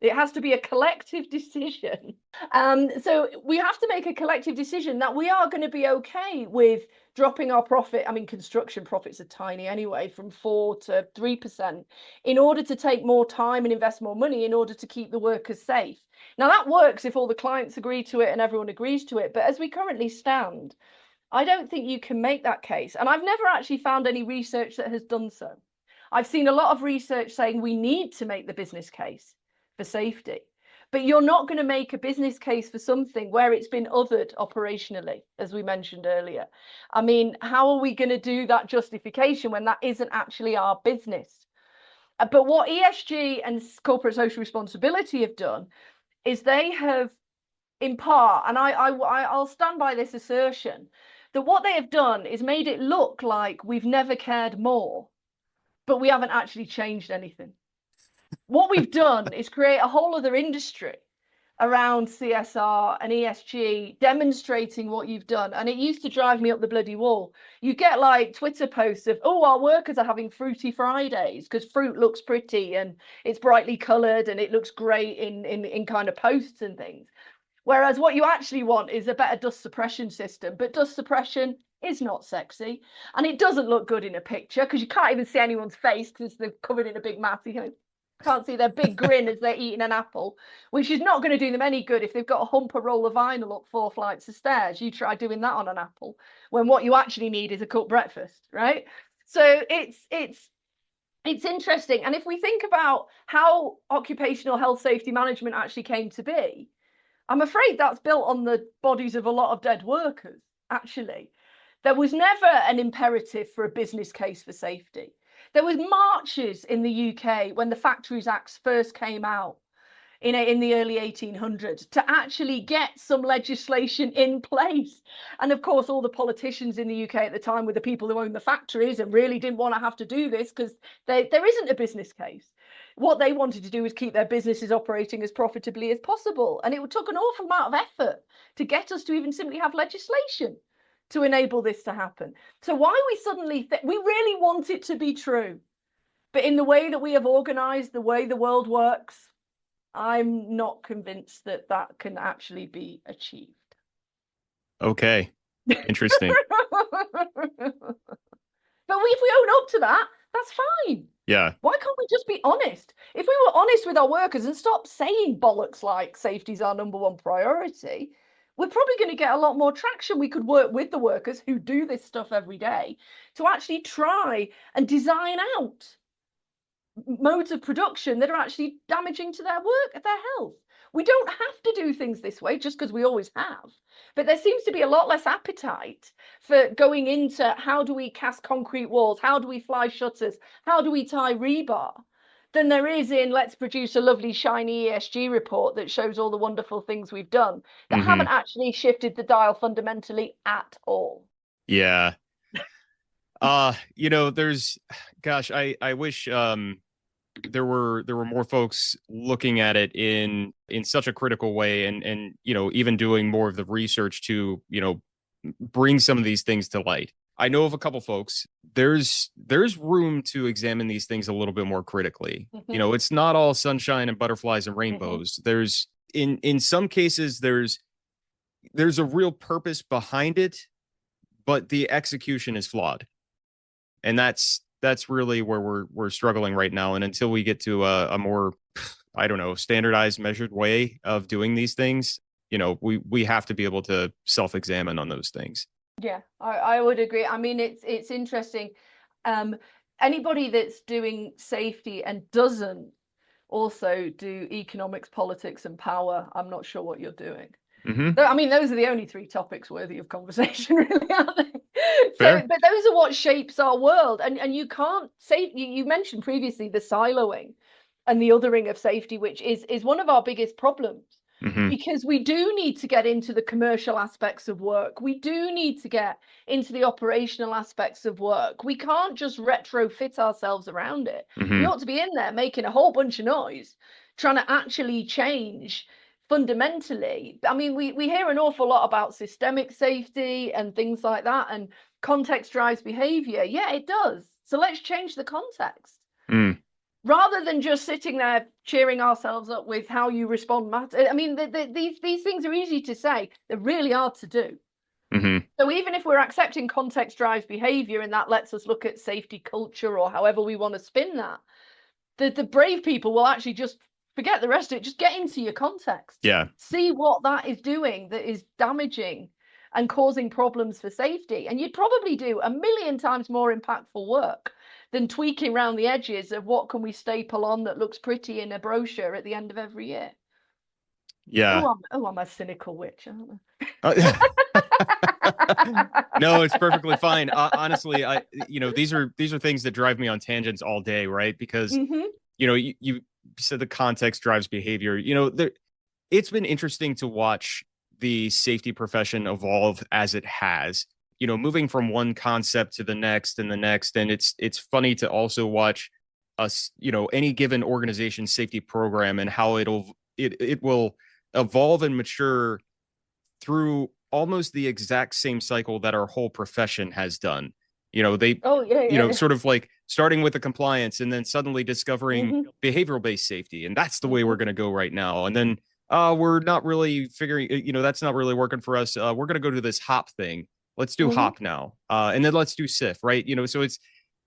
It has to be a collective decision. So we have to make a collective decision that we are going to be okay with dropping our profit. I mean, construction profits are tiny anyway, from 4 to 3%, in order to take more time and invest more money in order to keep the workers safe. Now, that works if all the clients agree to it and everyone agrees to it. But as we currently stand, I don't think you can make that case. And I've never actually found any research that has done so. I've seen a lot of research saying we need to make the business case for safety, but you're not going to make a business case for something where it's been othered operationally, as we mentioned earlier. I mean, how are we going to do that justification when that isn't actually our business? But what ESG and corporate social responsibility have done is they have, in part, and I'll stand by this assertion, that what they have done is made it look like we've never cared more, but we haven't actually changed anything. What we've done is create a whole other industry around CSR and ESG, demonstrating what you've done. And it used to drive me up the bloody wall. You get Twitter posts of, oh, our workers are having fruity Fridays because fruit looks pretty and it's brightly coloured and it looks great in kind of posts and things. Whereas what you actually want is a better dust suppression system. But dust suppression is not sexy, and it doesn't look good in a picture because you can't even see anyone's face because they're covered in a big mat. You can't see their big grin as they're eating an apple, which is not going to do them any good if they've got a humper roll of vinyl up 4 flights of stairs. You try doing that on an apple when what you actually need is a cooked breakfast, right? So it's interesting. And if we think about how occupational health safety management actually came to be, I'm afraid that's built on the bodies of a lot of dead workers, actually. There was never an imperative for a business case for safety. There was marches in the UK when the Factories Acts first came out in the early 1800s to actually get some legislation in place. And of course, all the politicians in the UK at the time were the people who owned the factories and really didn't want to have to do this because there isn't a business case. What they wanted to do was keep their businesses operating as profitably as possible. And it took an awful amount of effort to get us to even simply have legislation to enable this to happen. So why we suddenly we really want it to be true, but in the way that we have organized the way the world works, I'm not convinced that that can actually be achieved. Okay, interesting. But if we own up to that, that's fine. Yeah. Why can't we just be honest? If we were honest with our workers and stop saying bollocks like safety's our number one priority, we're probably going to get a lot more traction. We could work with the workers who do this stuff every day to actually try and design out modes of production that are actually damaging to their work, their health. We don't have to do things this way just because we always have. But there seems to be a lot less appetite for going into how do we cast concrete walls? How do we fly shutters? How do we tie rebar? Than there is in let's produce a lovely shiny ESG report that shows all the wonderful things we've done that haven't actually shifted the dial fundamentally at all. Yeah. There's, gosh, I wish there were more folks looking at it in such a critical way, and even doing more of the research to bring some of these things to light. I know of a couple folks. There's room to examine these things a little bit more critically. It's not all sunshine and butterflies and rainbows. There's in some cases there's a real purpose behind it, but the execution is flawed. And that's really where we're struggling right now. And until we get to a more, I don't know, standardized, measured way of doing these things, we have to be able to self-examine on those things. Yeah, I would agree. I mean, it's interesting. Anybody that's doing safety and doesn't also do economics, politics, and power, I'm not sure what you're doing. I mean, those are the only three topics worthy of conversation, really, aren't they? Fair. But those are what shapes our world. And you can't say, you mentioned previously the siloing and the othering of safety, which is one of our biggest problems. Because we do need to get into the commercial aspects of work. We do need to get into the operational aspects of work. We can't just retrofit ourselves around it. We ought to be in there making a whole bunch of noise, trying to actually change fundamentally. I mean, we hear an awful lot about systemic safety and things like that, and context drives behavior. Yeah, it does. So let's change the context. Rather than just sitting there cheering ourselves up with how you respond matters. I mean, these things are easy to say. They're really hard to do. So even if we're accepting context drives behavior, and that lets us look at safety culture or however we want to spin that, the brave people will actually just forget the rest of it. Just get into your context. Yeah. See what that is doing that is damaging and causing problems for safety. And you'd probably do a million times more impactful work than tweaking around the edges of what can we staple on that looks pretty in a brochure at the end of every year. Yeah. I'm a cynical witch, aren't I? No, it's perfectly fine. Honestly, these are things that drive me on tangents all day, right? Because you said the context drives behavior. It's been interesting to watch the safety profession evolve as it has. Moving from one concept to the next and the next. And it's funny to also watch us, any given organization safety program and how it will evolve and mature through almost the exact same cycle that our whole profession has done. Sort of like starting with the compliance and then suddenly discovering behavioral based safety. And that's the way we're going to go right now. And then we're not really figuring, that's not really working for us. We're going to go to this HOP thing. Let's do HOP now. And then let's do SIF, right? So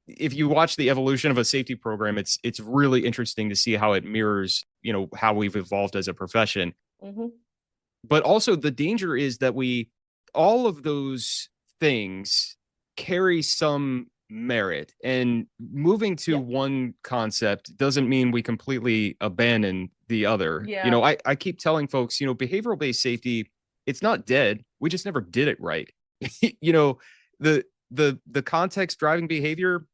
if you watch the evolution of a safety program, it's really interesting to see how it mirrors, how we've evolved as a profession. But also the danger is that all of those things carry some merit, and moving to one concept doesn't mean we completely abandon the other. I keep telling folks, behavioral based safety, it's not dead. We just never did it right. The context driving behavior,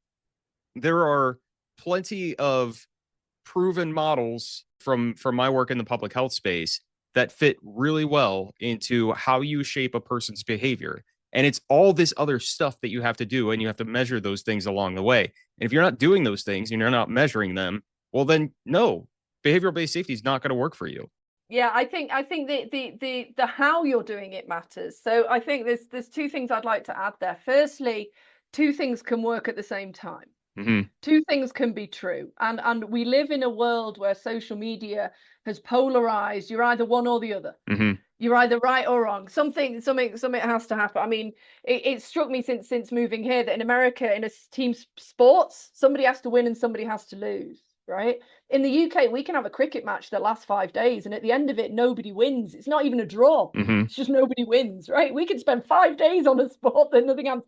there are plenty of proven models from my work in the public health space that fit really well into how you shape a person's behavior. And it's all this other stuff that you have to do, and you have to measure those things along the way. And if you're not doing those things and you're not measuring them, well, then no, behavioral based safety is not going to work for you. Yeah, I think the how you're doing it matters. So I think there's two things I'd like to add there. Firstly, two things can work at the same time. Two things can be true. And we live in a world where social media has polarized. You're either one or the other. You're either right or wrong. Something has to happen. I mean, it struck me since moving here that in America, in a team sports, somebody has to win and somebody has to lose. right? In the UK, we can have a cricket match that lasts 5 days, and at the end of it, nobody wins. It's not even a draw. Mm-hmm. It's just nobody wins, right? We could spend 5 days on a sport that nothing happens.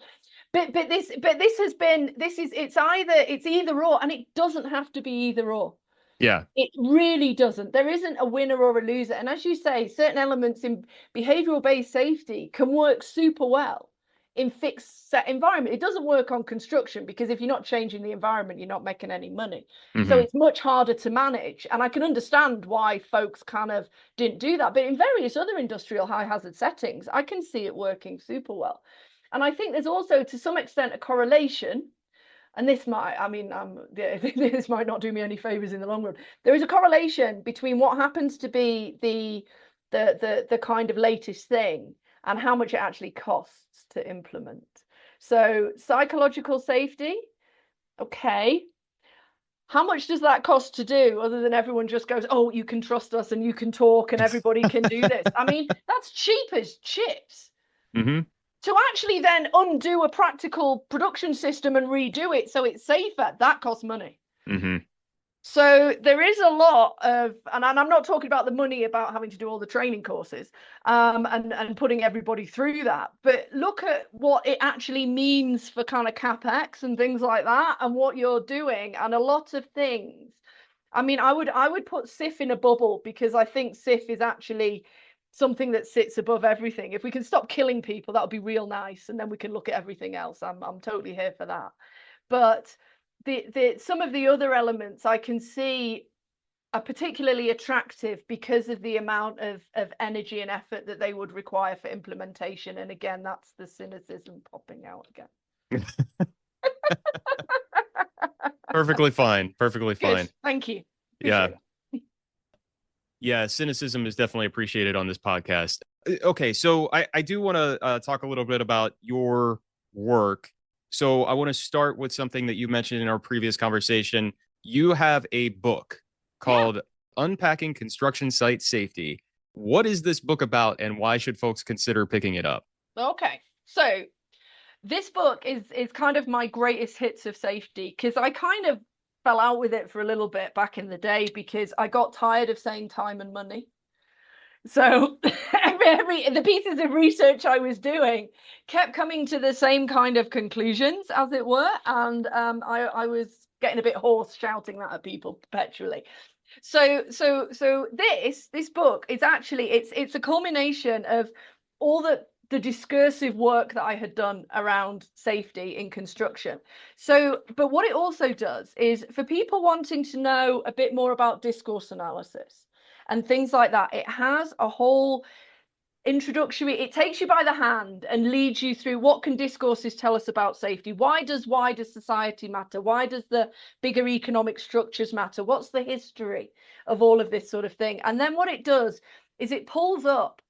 But this has been, it's either or, and it doesn't have to be either or. Yeah. It really doesn't. There isn't a winner or a loser. And as you say, certain elements in behavioral based safety can work super well in fixed set environment. It doesn't work on construction because if you're not changing the environment, you're not making any money. So Mm-hmm. it's much harder to manage. And I can understand why folks kind of didn't do that. But in various other industrial high hazard settings, I can see it working super well. And I think there's also, to some extent, a correlation. And this might, I mean, this might not do me any favors in the long run. There is a correlation between what happens to be the kind of latest thing and how much it actually costs to implement. So psychological safety, okay. How much does that cost to do other than everyone just goes, oh, you can trust us and you can talk and everybody can do this? I mean, that's cheap as chips. Mm-hmm. To actually then undo a practical production system and redo it so it's safer, that costs money. Mm-hmm. So there is a lot of, and I'm not talking about the money about having to do all the training courses and putting everybody through that, but look at what it actually means for kind of CapEx and things like that and what you're doing and a lot of things. I mean, I would put SIF in a bubble because I think SIF is actually something that sits above everything. If we can stop killing people, that would be real nice, and then we can look at everything else. I'm totally here for that. But the some of the other elements I can see are particularly attractive because of the amount of energy and effort that they would require for implementation. And again, that's the cynicism popping out again. Perfectly fine. Perfectly fine. Good. Thank you. Yeah. Yeah, cynicism is definitely appreciated on this podcast. Okay, so I do want to talk a little bit about your work. So I want to start with something that you mentioned in our previous conversation. You have a book called Unpacking Construction Site Safety. What is this book about and why should folks consider picking it up? Okay, so this book is kind of my greatest hits of safety because I kind of fell out with it for a little bit back in the day because I got tired of saying time and money. So the pieces of research I was doing kept coming to the same kind of conclusions, as it were, and I was getting a bit hoarse shouting that at people perpetually. So this book is actually it's a culmination of all the discursive work that I had done around safety in construction. So, but what it also does is for people wanting to know a bit more about discourse analysis and things like that, it has a whole introductory, it takes you by the hand and leads you through what can discourses tell us about safety. Why does wider society matter? Why does the bigger economic structures matter? What's the history of all of this sort of thing? And then what it does is it pulls up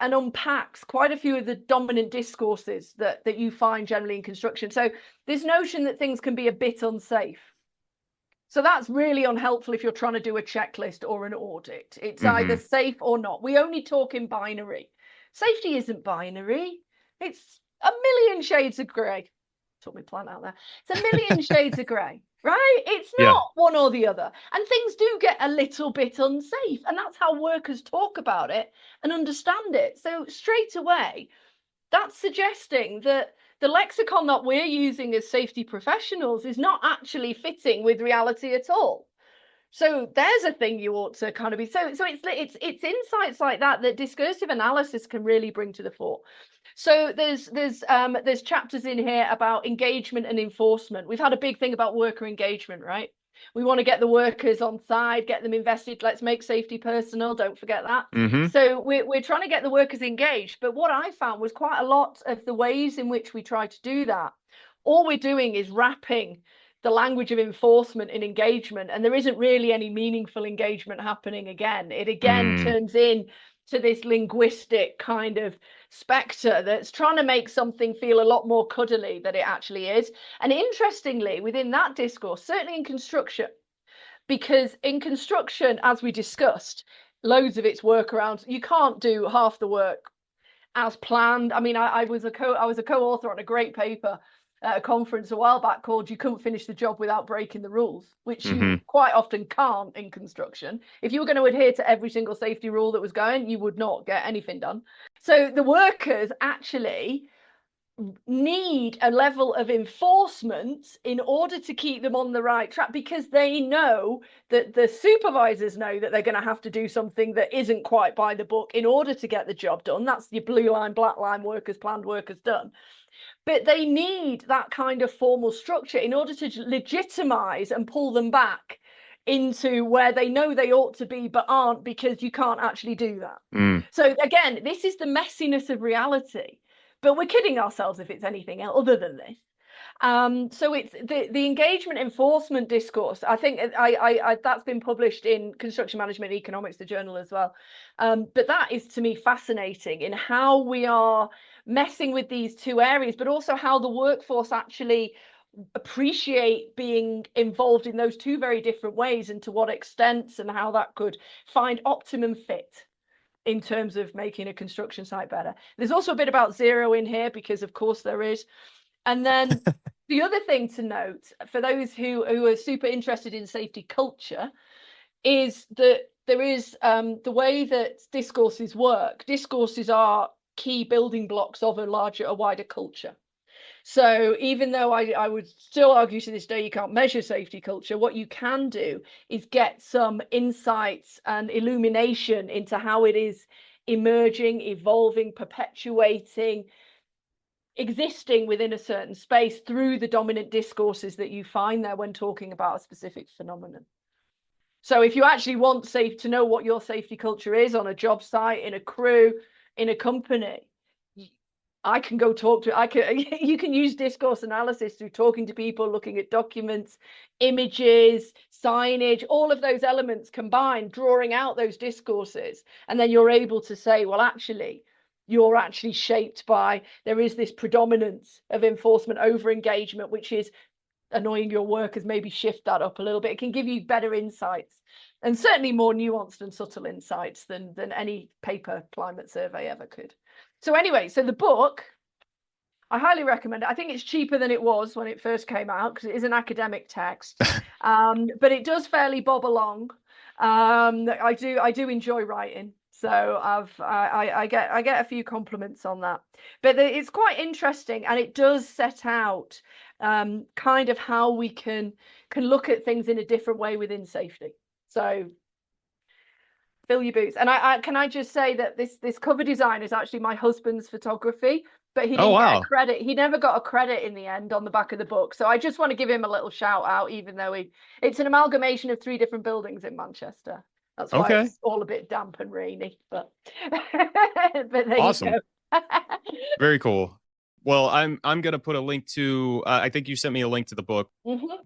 and unpacks quite a few of the dominant discourses that you find generally in construction. So this notion that things can be a bit unsafe. So that's really unhelpful if you're trying to do a checklist or an audit. It's either safe or not. We only talk in binary. Safety isn't binary. It's a million shades of grey. Took me plant out there. It's a million shades of grey, right? It's not one or the other. And things do get a little bit unsafe. And that's how workers talk about it and understand it. So straight away, that's suggesting that the lexicon that we're using as safety professionals is not actually fitting with reality at all. So there's a thing you ought to kind of be. So it's insights like that that discursive analysis can really bring to the fore. So there's chapters in here about engagement and enforcement. We've had a big thing about worker engagement, right? We want to get the workers on side, get them invested. Let's make safety personal. Don't forget that. So we're trying to get the workers engaged. But what I found was quite a lot of the ways in which we try to do that. All we're doing is wrapping the language of enforcement in engagement, and there isn't really any meaningful engagement happening again. It again turns in to this linguistic kind of spectre that's trying to make something feel a lot more cuddly than it actually is. And interestingly, within that discourse, certainly in construction, because in construction, as we discussed, loads of it's workarounds. You can't do half the work as planned. I mean, I was a co-author on a great paper at a conference a while back called "You Couldn't Finish the Job Without Breaking the Rules," which Mm-hmm. you quite often can't in construction. If you were going to adhere to every single safety rule that was going, you would not get anything done. So the workers actually need a level of enforcement in order to keep them on the right track, because they know that the supervisors know that they're going to have to do something that isn't quite by the book in order to get the job done. That's your blue line, black line workers, planned workers done. But they need that kind of formal structure in order to legitimize and pull them back into where they know they ought to be but aren't, because you can't actually do that. So again, this is the messiness of reality. But we're kidding ourselves if it's anything other than this. So it's the engagement enforcement discourse. I think I that's been published in Construction Management Economics, the journal, as well. But that is, to me, fascinating in how we are messing with these two areas, but also how the workforce actually appreciate being involved in those two very different ways, and to what extent, and how that could find optimum fit in terms of making a construction site better. There's also a bit about zero in here, because of course there is. And then the other thing to note for those who are super interested in safety culture is that there is the way that discourses work. Discourses are key building blocks of a wider culture. So even though I would still argue to this day you can't measure safety culture, what you can do is get some insights and illumination into how it is emerging, evolving, perpetuating, existing within a certain space through the dominant discourses that you find there when talking about a specific phenomenon. So if you actually want to know what your safety culture is on a job site, in a crew, in a company, I can go talk to, you can use discourse analysis through talking to people, looking at documents, images, signage, all of those elements combined, drawing out those discourses. And then you're able to say, well, actually, you're actually shaped by, there is this predominance of enforcement over engagement, which is annoying your workers. Maybe shift that up a little bit. It can give you better insights, and certainly more nuanced and subtle insights than any paper climate survey ever could. So anyway, so the book, I highly recommend it. I think it's cheaper than it was when it first came out, because it is an academic text, but it does fairly bob along. I do enjoy writing, so I get a few compliments on that. But it's quite interesting, and it does set out kind of how we can look at things in a different way within safety. So fill your boots. And can I just say that this cover design is actually my husband's photography, but he didn't get a credit. He never got a credit in the end on the back of the book. So I just want to give him a little shout out, even though it's an amalgamation of 3 different buildings in Manchester. That's why it's all a bit damp and rainy. But there awesome. you go. Very cool. Well, I'm gonna put a link to. I think you sent me a link to the book,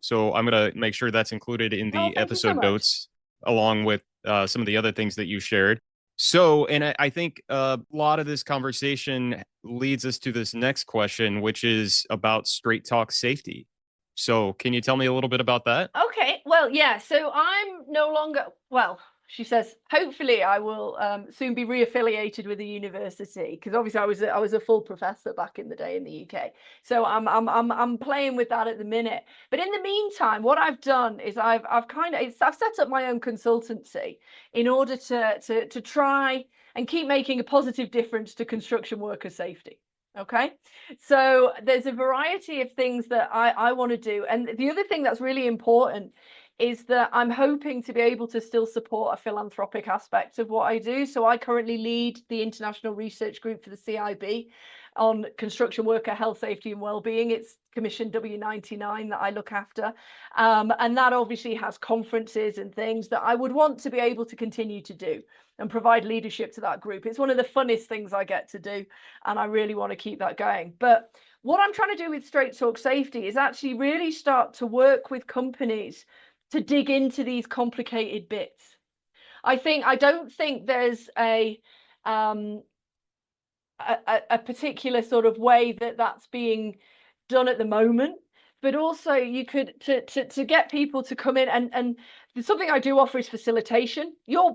so I'm gonna make sure that's included in the episode notes, along with some of the other things that you shared. So, and I think a lot of this conversation leads us to this next question, which is about straight talk safety. So, can you tell me a little bit about that? Okay, well, yeah. So I'm no longer, well, she says, hopefully I will soon be reaffiliated with the university, because obviously I was a full professor back in the day in the UK. So I'm playing with that at the minute. But in the meantime, what I've done is I've set up my own consultancy in order to try and keep making a positive difference to construction worker safety. Okay, so there's a variety of things that I want to do. And the other thing that's really important is that I'm hoping to be able to still support a philanthropic aspect of what I do. So I currently lead the international research group for the CIB on construction worker health, safety and wellbeing. It's Commission W099 that I look after. And that obviously has conferences and things that I would want to be able to continue to do and provide leadership to that group. It's one of the funnest things I get to do, and I really want to keep that going. But what I'm trying to do with Straight Talk Safety is actually really start to work with companies to dig into these complicated bits. I don't think there's a particular sort of way that that's being done at the moment. but also you could to get people to come in, and something I do offer is facilitation. Your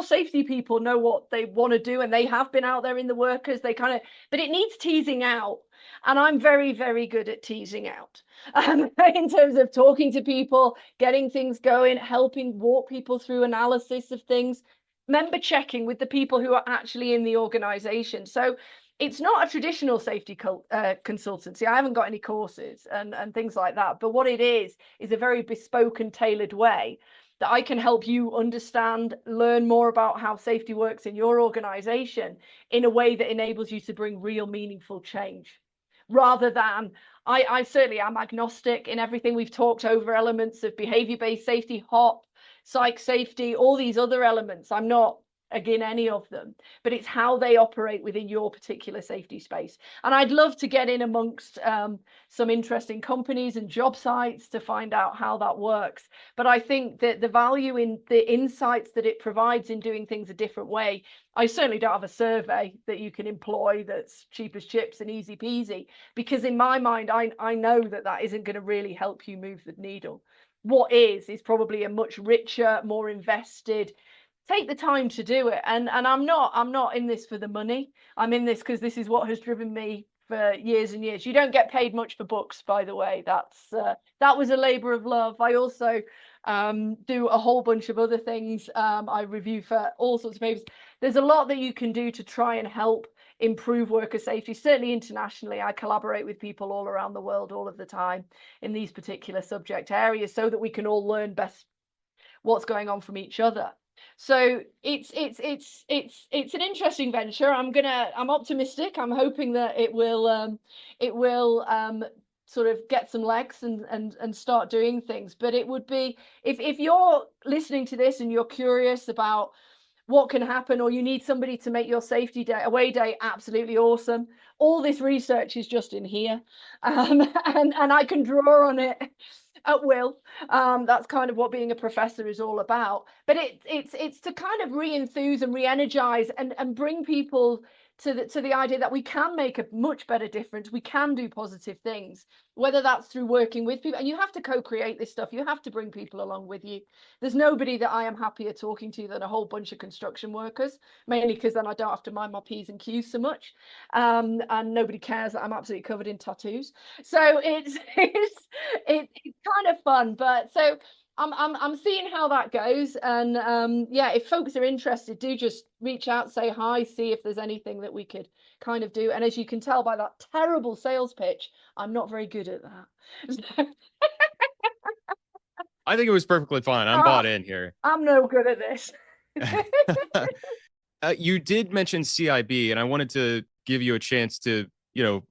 safety people know what they want to do, and they have been out there in the workers. They kind of, but it needs teasing out. And I'm very, very good at teasing out in terms of talking to people, getting things going, helping walk people through analysis of things, member checking with the people who are actually in the organization. So it's not a traditional safety consultancy. I haven't got any courses and things like that. But what it is a very bespoke and tailored way that I can help you understand, learn more about how safety works in your organization in a way that enables you to bring real meaningful change. Rather than, I certainly am agnostic in everything. We've talked over elements of behavior-based safety, HOP, psych safety, all these other elements. I'm not again any of them, but it's how they operate within your particular safety space. And I'd love to get in amongst some interesting companies and job sites to find out how that works. But I think that the value in the insights that it provides in doing things a different way, I certainly don't have a survey that you can employ that's cheap as chips and easy peasy, because in my mind, I know that that isn't going to really help you move the needle. What is probably a much richer, more invested, take the time to do it. And I'm not in this for the money. I'm in this because this is what has driven me for years and years. You don't get paid much for books, by the way. That was a labor of love. I also do a whole bunch of other things. I review for all sorts of papers. There's a lot that you can do to try and help improve worker safety. Certainly internationally, I collaborate with people all around the world all of the time in these particular subject areas so that we can all learn best what's going on from each other. So it's an interesting venture. I'm optimistic. I'm hoping that it will sort of get some legs and start doing things. But it would be, if you're listening to this and you're curious about what can happen, or you need somebody to make your safety day, away day, absolutely awesome. All this research is just in here, and I can draw on it at will. That's kind of what being a professor is all about. But it's to kind of re-enthuse and re-energize and bring people to the idea that we can make a much better difference. We can do positive things, whether that's through working with people. And you have to co-create this stuff. You have to bring people along with you. There's nobody that I am happier talking to than a whole bunch of construction workers, mainly because then I don't have to mind my P's and Q's so much. And nobody cares that I'm absolutely covered in tattoos. So it's kind of fun. But so I'm seeing how that goes. And yeah, if folks are interested, do just reach out, say hi, see if there's anything that we could kind of do. And as you can tell by that terrible sales pitch, I'm not very good at that. I think it was perfectly fine. I'm bought in here. I'm no good at this. You did mention CIB, and I wanted to give you a chance to,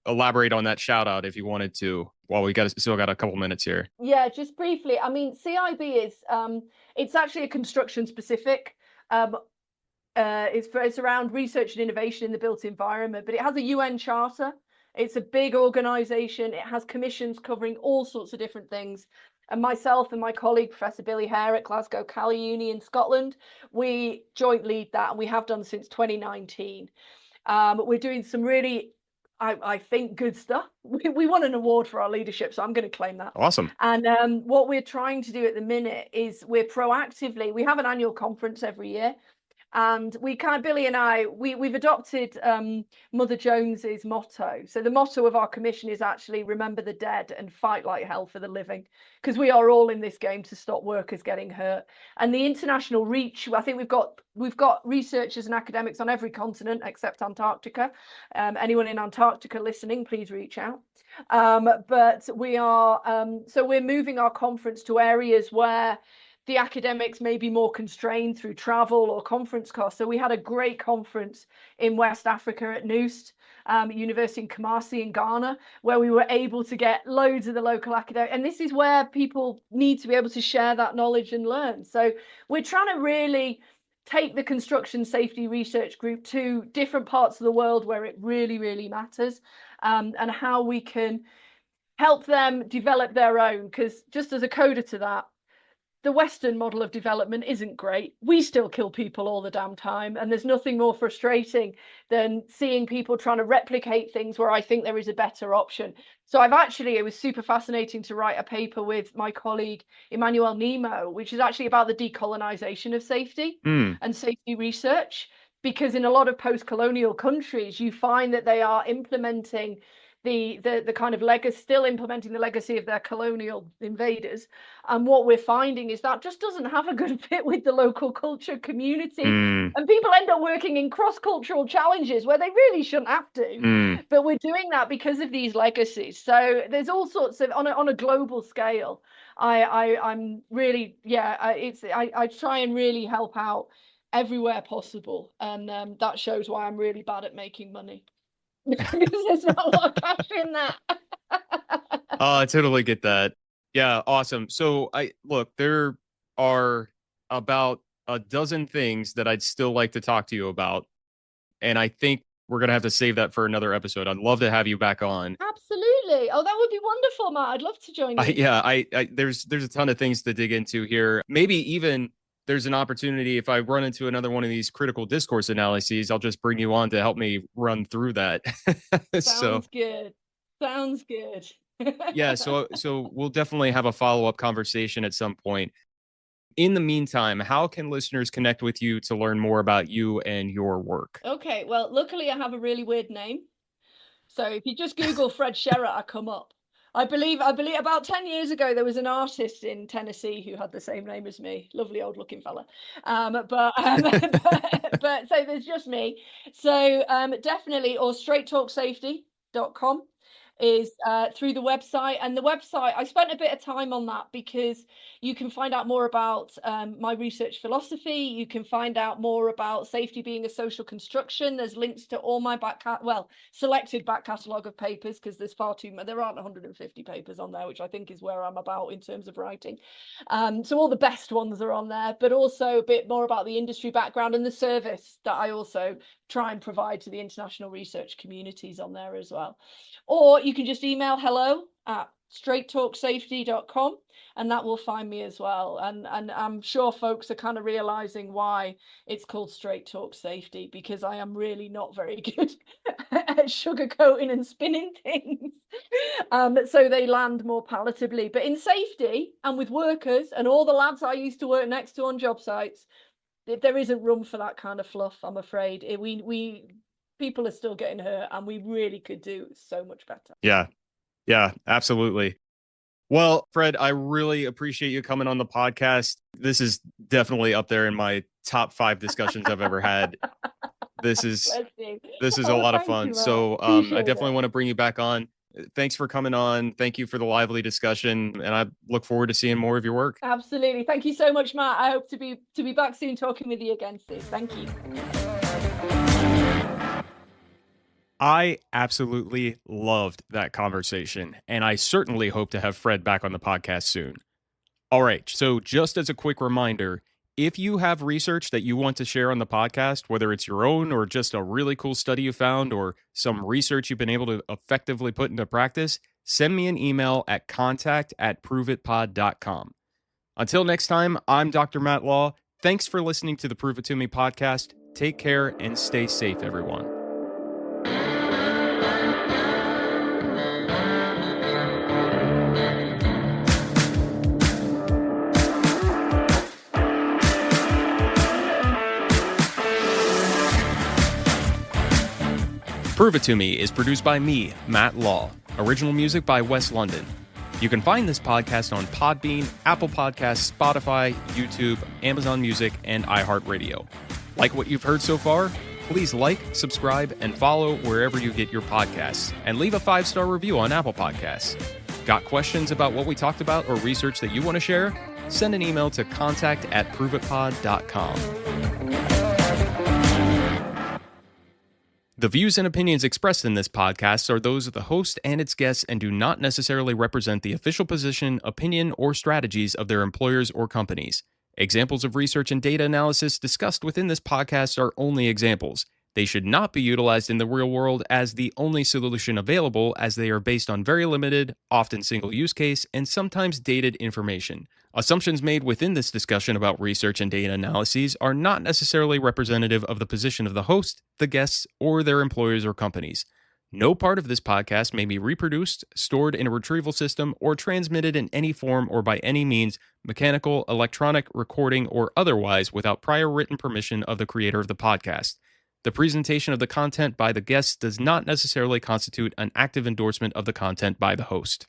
elaborate on that shout out if you wanted to, while we still got a couple minutes here. Yeah, just briefly. I mean, CIB is it's actually a construction specific. It's around research and innovation in the built environment, but it has a UN charter. It's a big organization. It has commissions covering all sorts of different things. And myself and my colleague, Professor Billy Hare at Glasgow Cali Uni in Scotland, we joint lead that, and we have done since 2019. We're doing some really, I think, good stuff. We won an award for our leadership, so I'm going to claim that. Awesome. And what we're trying to do at the minute is we have an annual conference every year. And Billy and I, we've adopted Mother Jones's motto. So the motto of our commission is actually remember the dead and fight like hell for the living, because we are all in this game to stop workers getting hurt. And the international reach, I think we've got researchers and academics on every continent except Antarctica. Anyone in Antarctica listening, please reach out. But we are so we're moving our conference to areas where the academics may be more constrained through travel or conference costs. So we had a great conference in West Africa at Noost, University in Kumasi in Ghana, where we were able to get loads of the local academics. And this is where people need to be able to share that knowledge and learn. So we're trying to really take the construction safety research group to different parts of the world where it really, really matters, and how we can help them develop their own. Because just as a coda to that, the Western model of development isn't great. We still kill people all the damn time. And there's nothing more frustrating than seeing people trying to replicate things where I think there is a better option. So it was super fascinating to write a paper with my colleague, Emmanuel Nemo, which is actually about the decolonization of safety and safety research. Because in a lot of post-colonial countries, you find that they are implementing the kind of legacy, still implementing the legacy of their colonial invaders. And what we're finding is that just doesn't have a good fit with the local culture community. And people end up working in cross-cultural challenges where they really shouldn't have to. But we're doing that because of these legacies. So there's all sorts of, on a global scale, I'm really, I try and really help out everywhere possible. And that shows why I'm really bad at making money. Because there's not a lot of cash in that. I totally get that. Yeah, awesome. So there are about a dozen things that I'd still like to talk to you about. And I think we're going to have to save that for another episode. I'd love to have you back on. Absolutely. Oh, that would be wonderful, Matt. I'd love to join you. There's a ton of things to dig into here. Maybe even there's an opportunity if I run into another one of these critical discourse analyses, I'll just bring you on to help me run through that. Sounds good. Sounds good. Yeah, so we'll definitely have a follow-up conversation at some point. In the meantime, how can listeners connect with you to learn more about you and your work? Okay, well, luckily I have a really weird name. So if you just Google Fred Sherratt, I come up. I believe about 10 years ago, there was an artist in Tennessee who had the same name as me. Lovely old looking fella. But so there's just me. So definitely, or straighttalksafety.com is through the website. And the website, I spent a bit of time on that because you can find out more about my research philosophy. You can find out more about safety being a social construction. There's links to all my selected back catalogue of papers, because there aren't 150 papers on there, which I think is where I'm about in terms of writing. So all the best ones are on there, but also a bit more about the industry background and the service that I also try and provide to the international research communities on there as well. Or you can just email hello@straighttalksafety.com and that will find me as well. And I'm sure folks are kind of realizing why it's called Straight Talk Safety, because I am really not very good at sugarcoating and spinning things. So they land more palatably. But in safety and with workers and all the lads I used to work next to on job sites, there isn't room for that kind of fluff, I'm afraid. People are still getting hurt, and we really could do so much better. Yeah, absolutely. Well, Fred, I really appreciate you coming on the podcast. This is definitely up there in my top 5 discussions I've ever had. This is a lot of fun. So I definitely want to bring you back on. Thanks for coming on. Thank you for the lively discussion, and I look forward to seeing more of your work. Absolutely. Thank you so much, Matt. I hope to be back soon talking with you again, Steve. Thank you. I absolutely loved that conversation, and I certainly hope to have Fred back on the podcast soon. All right, so just as a quick reminder, if you have research that you want to share on the podcast, whether it's your own or just a really cool study you found or some research you've been able to effectively put into practice, send me an email at contact@proveitpod.com. Until next time, I'm Dr. Matt Law. Thanks for listening to the Prove It To Me podcast. Take care and stay safe, everyone. Prove It To Me is produced by me, Matt Law. Original music by Wes London. You can find this podcast on Podbean, Apple Podcasts, Spotify, YouTube, Amazon Music, and iHeartRadio. Like what you've heard so far? Please like, subscribe, and follow wherever you get your podcasts, and leave a 5-star review on Apple Podcasts. Got questions about what we talked about or research that you want to share? Send an email to contact@proveitpod.com. The views and opinions expressed in this podcast are those of the host and its guests and do not necessarily represent the official position, opinion, or strategies of their employers or companies. Examples of research and data analysis discussed within this podcast are only examples. They should not be utilized in the real world as the only solution available, as they are based on very limited, often single use case, and sometimes dated information. Assumptions made within this discussion about research and data analyses are not necessarily representative of the position of the host, the guests, or their employers or companies. No part of this podcast may be reproduced, stored in a retrieval system, or transmitted in any form or by any means, mechanical, electronic, recording, or otherwise, without prior written permission of the creator of the podcast. The presentation of the content by the guests does not necessarily constitute an active endorsement of the content by the host.